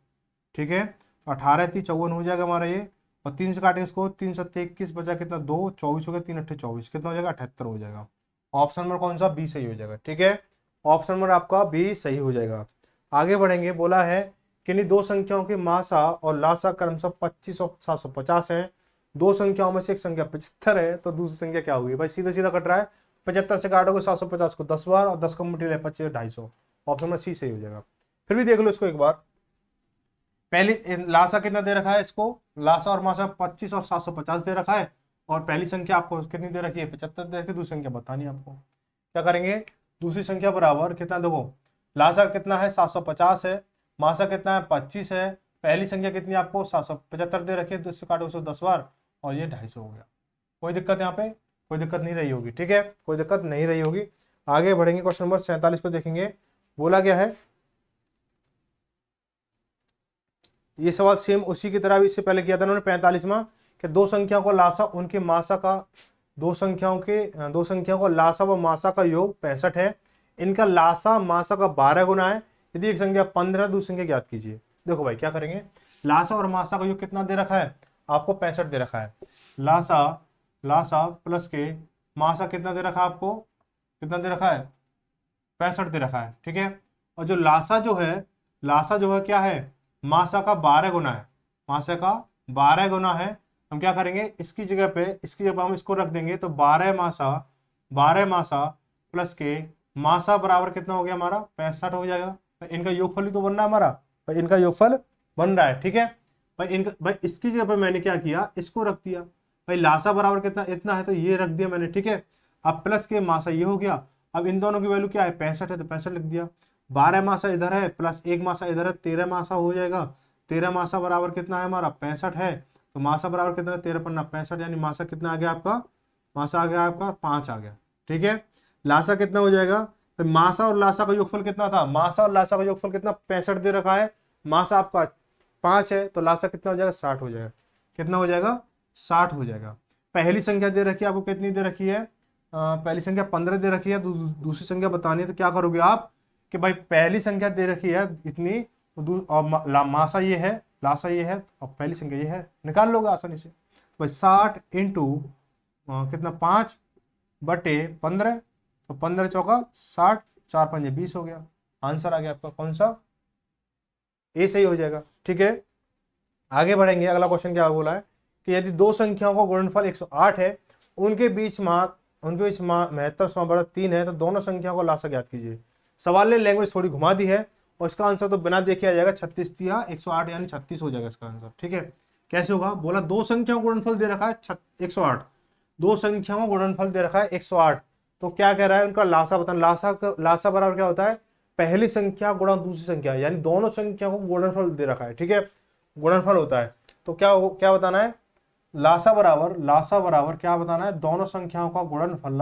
ठीक है। तो 18 3 54 हो जाएगा हमारा ये, और 3 से काटेंगे इसको, 3 7 21 बचा कितना 2, 24 हो गया, 3 8 24 कितना हो जाएगा 78 हो जाएगा। ऑप्शन नंबर कौन सा, बी सही हो जाएगा, ठीक है। ऑप्शन नंबर आपका बी सही हो जाएगा। आगे बढ़ेंगे, बोला है कि नहीं दो संख्याओं के मासा और लासा क्रमशः 25 और 750 है। दो संख्याओं में से एक संख्या 75 है, तो दूसरी संख्या क्या होगी भाई, सीधा सीधा कट रहा है। 75 से काटोगे 750 को 10 बार, और 10 का मल्टीप्लाई 25 250। ऑप्शन नंबर सी सही हो जाएगा। फिर भी देख लो इसको एक बार। पहली लासा कितना दे रखा है इसको, लासा और मासा 25 और 750 दे रखा है, और पहली संख्या आपको कितनी दे रखी है 75 दे रखी है। दूसरी संख्या बतानी आपको, क्या करेंगे, दूसरी संख्या बराबर कितना, देखो लासा कितना है 750 है, मासा कितना है 25 है, पहली संख्या कितनी आपको 775 दे रखी है, तो इससे काटो 110 बार और ये 250 हो गया। कोई दिक्कत यहाँ पे, कोई दिक्कत नहीं रही होगी, ठीक है, कोई दिक्कत नहीं रही होगी। आगे बढ़ेंगे, क्वेश्चन नंबर 47 को देखेंगे। बोला गया है, ये सवाल सेम उसी की तरह भी इससे पहले किया था उन्होंने 45वां, कि दो संख्याओं को लासा उनके मासा का, दो संख्याओं को लासा व मासा का योग 65 है। इनका लासा मासा का 12 गुना है। यदि एक संख्या 15, दूसरी संख्या ज्ञात कीजिए। देखो भाई क्या करेंगे, लासा और मासा का योग कितना दे रखा है आपको 65 दे रखा है। लासा प्लस के मासा कितना दे रखा है आपको, कितना दे रखा है 65 दे रखा है, ठीक है। और जो लासा जो है क्या है, मासा का 12 गुना है, मासा का 12 गुना है। हम क्या करेंगे, इसकी जगह पे हम इसको रख देंगे, तो 12 मासा प्लस के मासा बराबर कितना हो गया हमारा 65 हो जाएगा। इनका योगफल ही तो बन रहा है हमारा भाई, इनका योगफल बन रहा है, ठीक है भाई इसकी जगह पे मैंने क्या किया, इसको रख दिया भाई। लासा बराबर कितना इतना है, तो ये रख दिया मैंने, ठीक है। अब प्लस के मासा ये हो गया। अब इन दोनों की वैल्यू क्या है 65 है, तो 65 लिख दिया। 12 मासा इधर है प्लस 1 मासा इधर है, 13 मासा हो जाएगा। 13 मासा बराबर कितना है हमारा 65 है, तो मासा बराबर कितना है 13 पन्ना 65, यानी मासा कितना आ गया आपका, मासा आ गया आपका 5 आ गया, ठीक है। लासा कितना हो जाएगा, तो मासा और लासा का योगफल कितना था, मासा और लासा का योगफल कितना 65 दे रखा है, मासा आपका 5 है, तो लासा कितना हो जाएगा 60 हो जाएगा। कितना हो जाएगा 60 हो जाएगा। पहली संख्या दे रखी है आपको, कितनी दे रखी है, पहली संख्या 15 दे रखी है, दूसरी संख्या बतानी है। तो क्या करोगे आप कि भाई पहली संख्या दे रखी है इतनी, और मासा ये है, लासा ये है, और पहली संख्या ये है, निकाल लोगे आसानी से। तो भाई 60 इंटू कितना 5 बटे 15, तो 15 चौका 60, 4 5 20 हो गया। आंसर आ गया आपका कौन सा, ए सही हो जाएगा, ठीक है। आगे बढ़ेंगे, अगला क्वेश्चन क्या बोला है कि यदि दो संख्याओं का गुणनफल 108 है, उनके बीच महत्तम समापन 3 है, तो दोनों संख्याओं को लासा ज्ञात कीजिए। सवाल ने लैंग्वेज थोड़ी घुमा दी है, और इसका आंसर तो बिना देखे आ जाएगा 36 तिया 108 यानी 36 हो जाएगा इसका आंसर, ठीक है। कैसे होगा, बोला दो संख्याओं का गुणनफल दे रखा है 108, दो संख्याओं का गुणनफल दे रखा है 108, तो क्या कह रहा है, उनका लासा बताना। लासा बराबर क्या होता है, पहली संख्या गुणा दूसरी संख्या, यानी दोनों संख्या को गुणनफल दे रखा है, ठीक है, गुणनफल होता है। तो क्या बताना है, लासा बराबर क्या बताना है, दोनों संख्याओं का गुणनफल।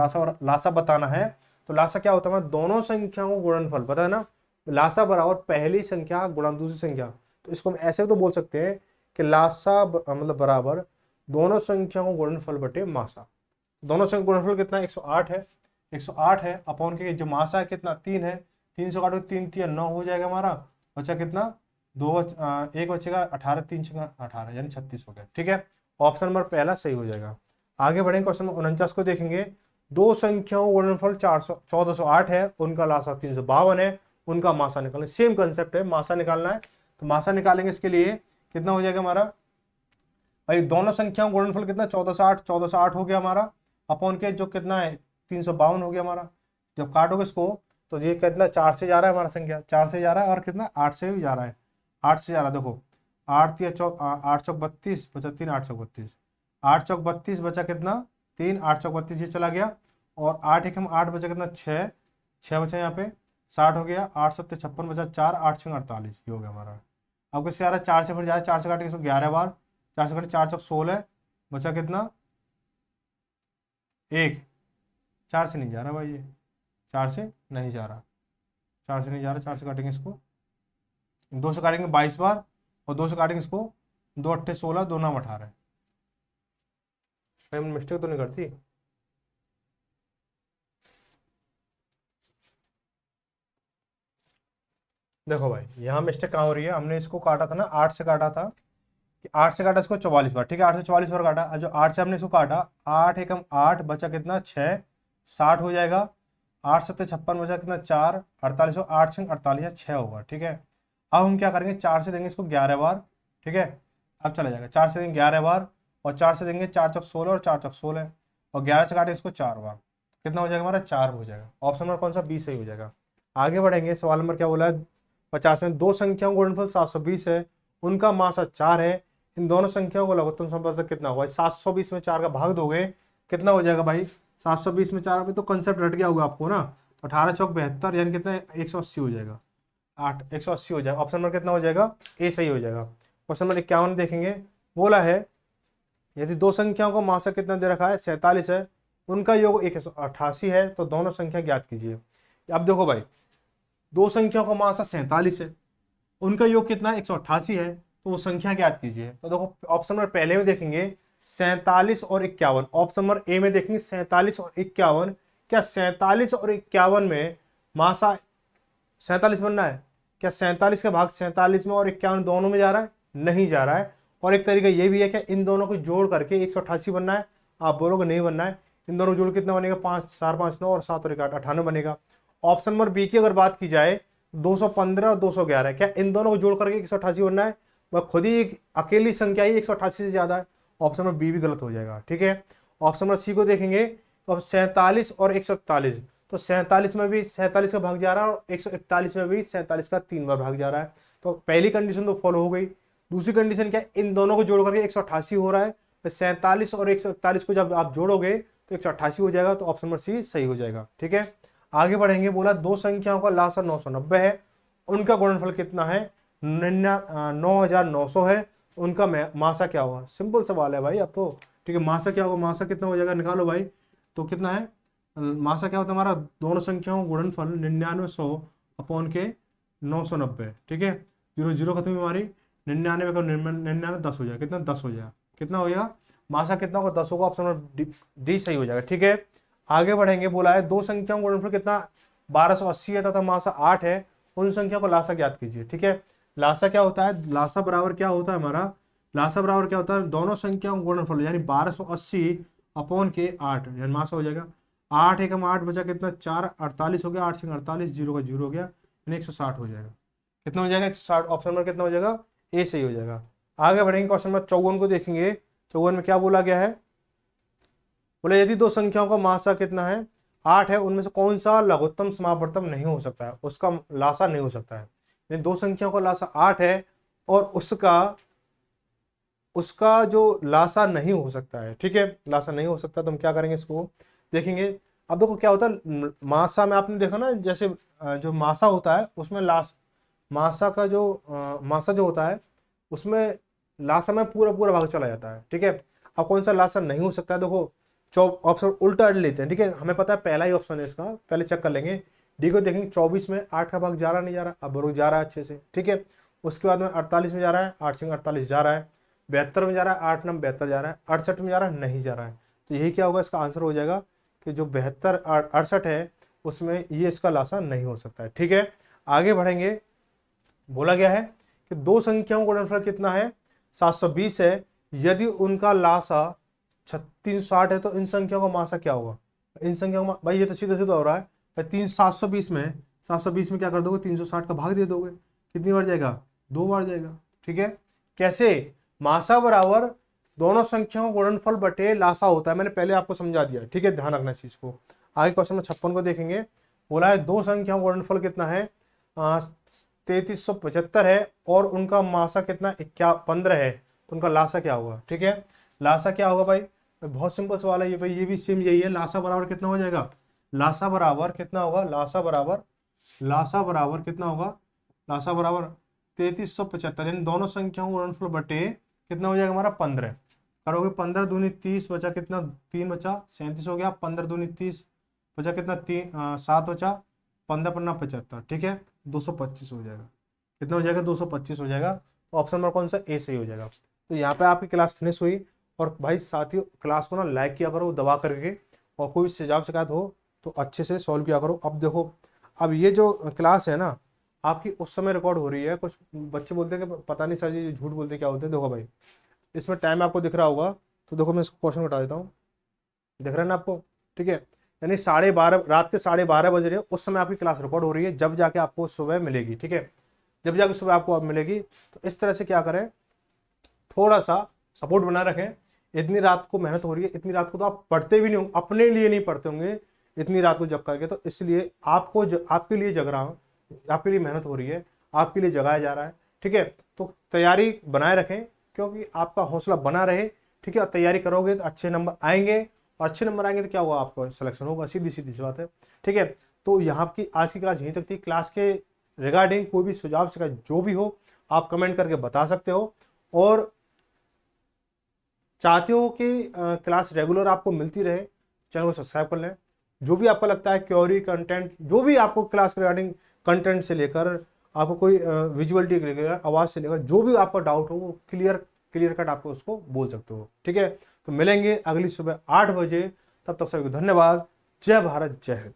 लासा बताना है, तो लासा क्या होता है, दोनों संख्याओं को गुणनफल पता है ना। लासा बराबर पहली संख्या गुणा दूसरी संख्या, तो इसको हम ऐसे तो बोल सकते हैं कि लासा मतलब बराबर दोनों संख्याओं को गुणनफल बटे मासा। दोनों संख्या गुणनफल कितना है, 108 है, 108 है अपॉन के जो मासा है कितना 3 है, 3 से काटो 3 3 9 हो जाएगा हमारा, बचा कितना एक बचेगा 18, 3 18 यानी 36 हो गया, ठीक है। ऑप्शन नंबर पहला सही हो जाएगा। आगे बढ़ेंगे, क्वेश्चन नंबर 49 को देखेंगे। दो संख्याओं गुणनफल 1408 है, उनका लासा 352 है, उनका मासा निकालना। सेम कंसेप्ट है, मासा निकालना है, तो मासा निकालेंगे। इसके लिए कितना हो जाएगा हमारा भाई, दोनों संख्याओं गुणनफल कितना 1408 हो गया हमारा, अपॉन के जो कितना है 352 हो गया हमारा। जब काटोगे इसको तो ये कितना 4 से जा रहा है हमारा, संख्या 4 से जा रहा है, और कितना 8 से भी जा रहा है, 8 से जा रहा है। देखो 8 8 चौक 32 बचा 3, 8 चौक 32, 8 चौक 32 बचा कितना 3, 8 चौक 32 ये चला गया, और 8 एक हम 8 बचा कितना 6, 6 बचा यहाँ पे 60 हो गया, 8 7 56 बचा 4, 8 6 48 ये हो गया हमारा। अब किससे आ रहा है, 4 से फिर जा रहा है, 4 से काट के इसको 11 बार, 4 से काटे 4 चौक 16 बचा कितना 1, 4 से नहीं जा रहा भाई, ये 4 से नहीं जा रहा, 4 से नहीं जा रहा, 4 से काटेंगे इसको, 2 से काटेंगे 22 बार, और 2 से काटेंगे इसको 2 8 16, 2 9 18। मिस्टेक तो नहीं करती। देखो भाई यहाँ मिस्टेक कहाँ हो रही है, हमने इसको काटा था ना 8 से काटा था, कि 8 से काटा इसको 44 बार, ठीक है, 8 से 44 बार काटा। अब जो 8 से हमने इसको काटा, 8 एकम 8 बचा कितना 6, 60 हो जाएगा, 8 7 56 बचा कितना 4, 48 हो, 8 6 48 या 6 होगा, ठीक है। अब हम क्या करेंगे, 4 से देंगे इसको 11 बार, ठीक है, अब चला जाएगा, 4 से देंगे 11 बार, और 4 से देंगे 4 चौक 16 और 4 चौक 16, और 11 से काटेंगे इसको 4 बार, कितना हो जाएगा हमारा 4 हो जाएगा। ऑप्शन नंबर कौन सा, बी सही हो जाएगा। आगे बढ़ेंगे, सवाल नंबर क्या बोला है 50 में, दो संख्याओं का गुणनफल 720 है, उनका मासा 4 है, इन दोनों संख्याओं को लघुत्तम संपर्क कितना होगा। 720 में 4 का भाग दोगे कितना हो जाएगा भाई, 720 में 4 में तो कंसेप्ट रट गया होगा आपको ना, 18 चौक 72 यानी कितना 180 हो जाएगा, 8 180 हो जाएगा। ऑप्शन नंबर कितना हो जाएगा, ए सही हो जाएगा। क्वेश्चन नंबर 51 देखेंगे, बोला है यदि दो संख्याओं का मासा कितना दे रखा है 47 है, उनका योग 188 है, तो दोनों संख्या ज्ञात कीजिए। अब देखो भाई, दो संख्याओं का मासा 47 है, उनका योग कितना 188 है, तो वो संख्या ज्ञात कीजिए। तो देखो ऑप्शन नंबर पहले में देखेंगे 47 और 51, ऑप्शन नंबर ए में देखेंगे 47 और 51, क्या 47 और 51 में मासा 47 बनना है, क्या 47 का भाग 47 में और 51 दोनों में जा रहा है, नहीं जा रहा है। और एक तरीका ये भी है कि इन दोनों को जोड़ करके 188 बनना है, आप बोलोगे नहीं बनना है, इन दोनों जोड़ कितना बनेगा 5 4 5 9 और 7 और 1 98 बनेगा। ऑप्शन नंबर बी की अगर बात की जाए 215 और 211, क्या इन दोनों को जोड़ करके 188 बनना है, वह खुद ही एक अकेली संख्या ही 188 से ज्यादा है, ऑप्शन नंबर बी भी गलत हो जाएगा, ठीक है। ऑप्शन नंबर सी को देखेंगे तो 47 और 141, तो 47 में भी 47 का भाग जा रहा है, और 141 में भी 47 का 3 बार भाग जा रहा है, तो पहली कंडीशन तो फॉलो हो गई। दूसरी कंडीशन क्या है, इन दोनों को जोड़ करके 188 हो रहा है, तो 47 और 141 को जब आप जोड़ोगे तो 188 हो जाएगा, तो ऑप्शन नंबर सी सही हो जाएगा, ठीक है। आगे बढ़ेंगे, बोला दो संख्याओं का लासा 990 है, उनका गुणनफल कितना है 9900 है, उनका मासा क्या होगा। सिंपल सवाल है भाई अब तो, ठीक है। मासा क्या होगा, मासा कितना हो जाएगा निकालो भाई, तो कितना है मासा क्या होता है हमारा, दोनों संख्याओं गुणनफल 9900 अपॉन के 990, ठीक है, 0 0 खत्म हुई हमारी, 99 का 99 10 हो जाएगा, कितना 10 हो जाएगा, कितना हो जाएगा मासा कितना होगा 10 होगा, ऑप्शन नंबर डी सही हो जाएगा, ठीक है। आगे बढ़ेंगे, बोला है दो संख्याओं का गुणनफल कितना 1280 है तथा मासा 8 है, उन संख्या को लासा ज्ञात कीजिए, ठीक है। लासा क्या होता है, लासा बराबर क्या होता है हमारा, लासा बराबर क्या होता है दोनों संख्याओं का गुणनफल, यानी 1280 अपॉन के 8, यानी मासा हो जाएगा 8 एकम 8 बचा कितना 4 48 हो गया, 8 6 48, 0 का 0 हो गया, यानी 160 हो जाएगा, कितना हो जाएगा 160, ऑप्शन नंबर कितना हो जाएगा ए सही हो जाएगा। आगे बढ़ेंगे, क्वेश्चन नंबर 54 को देखेंगे। 54 में क्या बोला गया है, बोले यदि दो संख्याओं का मासा कितना है 8 है, उनमें से कौन सा लघुत्तम समावर्तन नहीं हो सकता है, उसका लासा नहीं हो सकता है। यानी दो संख्याओं का लासा 8 है और उसका जो लासा नहीं हो सकता है, ठीक है, लासा नहीं हो सकता, तो हम क्या करेंगे इसको देखेंगे। अब देखो क्या होता है, मासा में आपने देखा ना, जैसे जो मासा होता है उसमें मासा का जो मासा जो होता है उसमें लासा में पूरा पूरा भाग चला जाता है, ठीक है। अब कौन सा लासा नहीं हो सकता है, देखो ऑप्शन उल्टा लेते हैं, ठीक है। हमें पता है पहला ही ऑप्शन है इसका, पहले चेक कर लेंगे। डी को देखेंगे 24 में 8 का भाग जा रहा नहीं जा रहा, अब रुक जा रहा है अच्छे से, ठीक है। उसके बाद में 48 में जा रहा है, 8 से 48 जा रहा है, 72 में जा रहा है, 8 9 72 जा रहा है, 68 में जा रहा है, नहीं जा रहा है। तो यही क्या होगा, इसका आंसर हो जाएगा कि जो 72 68 है उसमें ये इसका लासा नहीं हो सकता है, ठीक है। आगे बढ़ेंगे। बोला गया है कि दो संख्याओं का गुणनफल कितना है, 720 है। यदि उनका लासा 360 है तो इन संख्याओं का मासा क्या होगा। इन संख्याओं का भाई ये तो सीधा सीधा हो रहा है भाई, 720 में 720 में क्या कर दोगे, 360 का भाग दे दोगे, कितनी बार जाएगा, 2 बार जाएगा, ठीक है। कैसे, मासा बराबर दोनों संख्याओं का गुणनफल बटे लासा होता है, मैंने पहले आपको समझा दिया, ठीक है, ध्यान रखना इस चीज को। आगे क्वेश्चन में 56 को देखेंगे। बोला है दो संख्याओं का गुणनफल कितना है, 3375 है और उनका मासा कितना 15 है, तो उनका लासा क्या होगा, ठीक है। लासा क्या होगा भाई, बहुत सिंपल सवाल है ये भाई, ये भी सेम यही है। लासा बराबर कितना हो जाएगा, लासा बराबर कितना होगा, लासा बराबर कितना होगा, लासा बराबर 3375, यानी दोनों संख्याओं का गुणनफल बटे कितना हो जाएगा हमारा 15। करोगे 15 दूनी 30 बचा कितना, 3 बचा 37 हो गया, 15 दूनी 30 बचा कितना 7 बचा, 15 पन्ना 75, ठीक है, 225 हो जाएगा। कितना हो जाएगा, 225 हो जाएगा। तो ऑप्शन नंबर कौन सा, ए सही हो जाएगा। तो यहाँ पे आपकी क्लास फिनिश हुई। और भाई साथियों क्लास को ना लाइक किया करो दबा करके, और कोई सुझाव शिकायत हो तो अच्छे से सॉल्व किया करो। अब देखो, अब ये जो क्लास है ना आपकी उस समय रिकॉर्ड हो रही है। कुछ बच्चे बोलते हैं कि पता नहीं सर जी झूठ बोलते क्या होते हैं। देखो भाई इसमें टाइम आपको दिख रहा होगा, तो देखो मैं इसको क्वेश्चन बता देता हूँ, दिख रहा है ना आपको, ठीक है। यानी 12:30 रात के 12:30 बज रहे हैं, उस समय आपकी क्लास रिकॉर्ड हो रही है, जब जाके आपको सुबह मिलेगी, ठीक है। जब जाके सुबह आपको मिलेगी, तो इस तरह से क्या करें, थोड़ा सा सपोर्ट बनाए रखें। इतनी रात को मेहनत हो रही है, इतनी रात को तो आप पढ़ते भी नहीं होंगे, अपने लिए नहीं पढ़ते होंगे इतनी रात को जग करके, तो इसलिए आपको आपके लिए जग रहा हूँ, आपके लिए मेहनत हो रही है, आपके लिए जगाया जा रहा है, ठीक है। तो तैयारी बनाए रखें, क्योंकि आपका हौसला बना रहे, ठीक है। और तैयारी करोगे तो अच्छे नंबर आएंगे, और अच्छे नंबर आएंगे तो क्या होगा, आपका सिलेक्शन होगा, सीधी सीधी सी बात है, ठीक है। तो यहाँ की आज की क्लास यहीं तक थी। क्लास के रिगार्डिंग कोई भी सुझाव शिकायत जो भी हो आप कमेंट करके बता सकते हो, और चाहते हो कि क्लास रेगुलर आपको मिलती रहे, चैनल को सब्सक्राइब कर लें। जो भी आपको लगता है क्वेरी कंटेंट, जो भी आपको क्लास के रिगार्डिंग कंटेंट से लेकर आपको कोई विजुअलिटी के लेकर, आवाज़ से लेकर जो भी आपका डाउट हो वो क्लियर कट आपको उसको बोल सकते हो, ठीक है। तो मिलेंगे अगली सुबह 8 बजे, तब तक सभी को धन्यवाद। जय भारत, जय हिंद।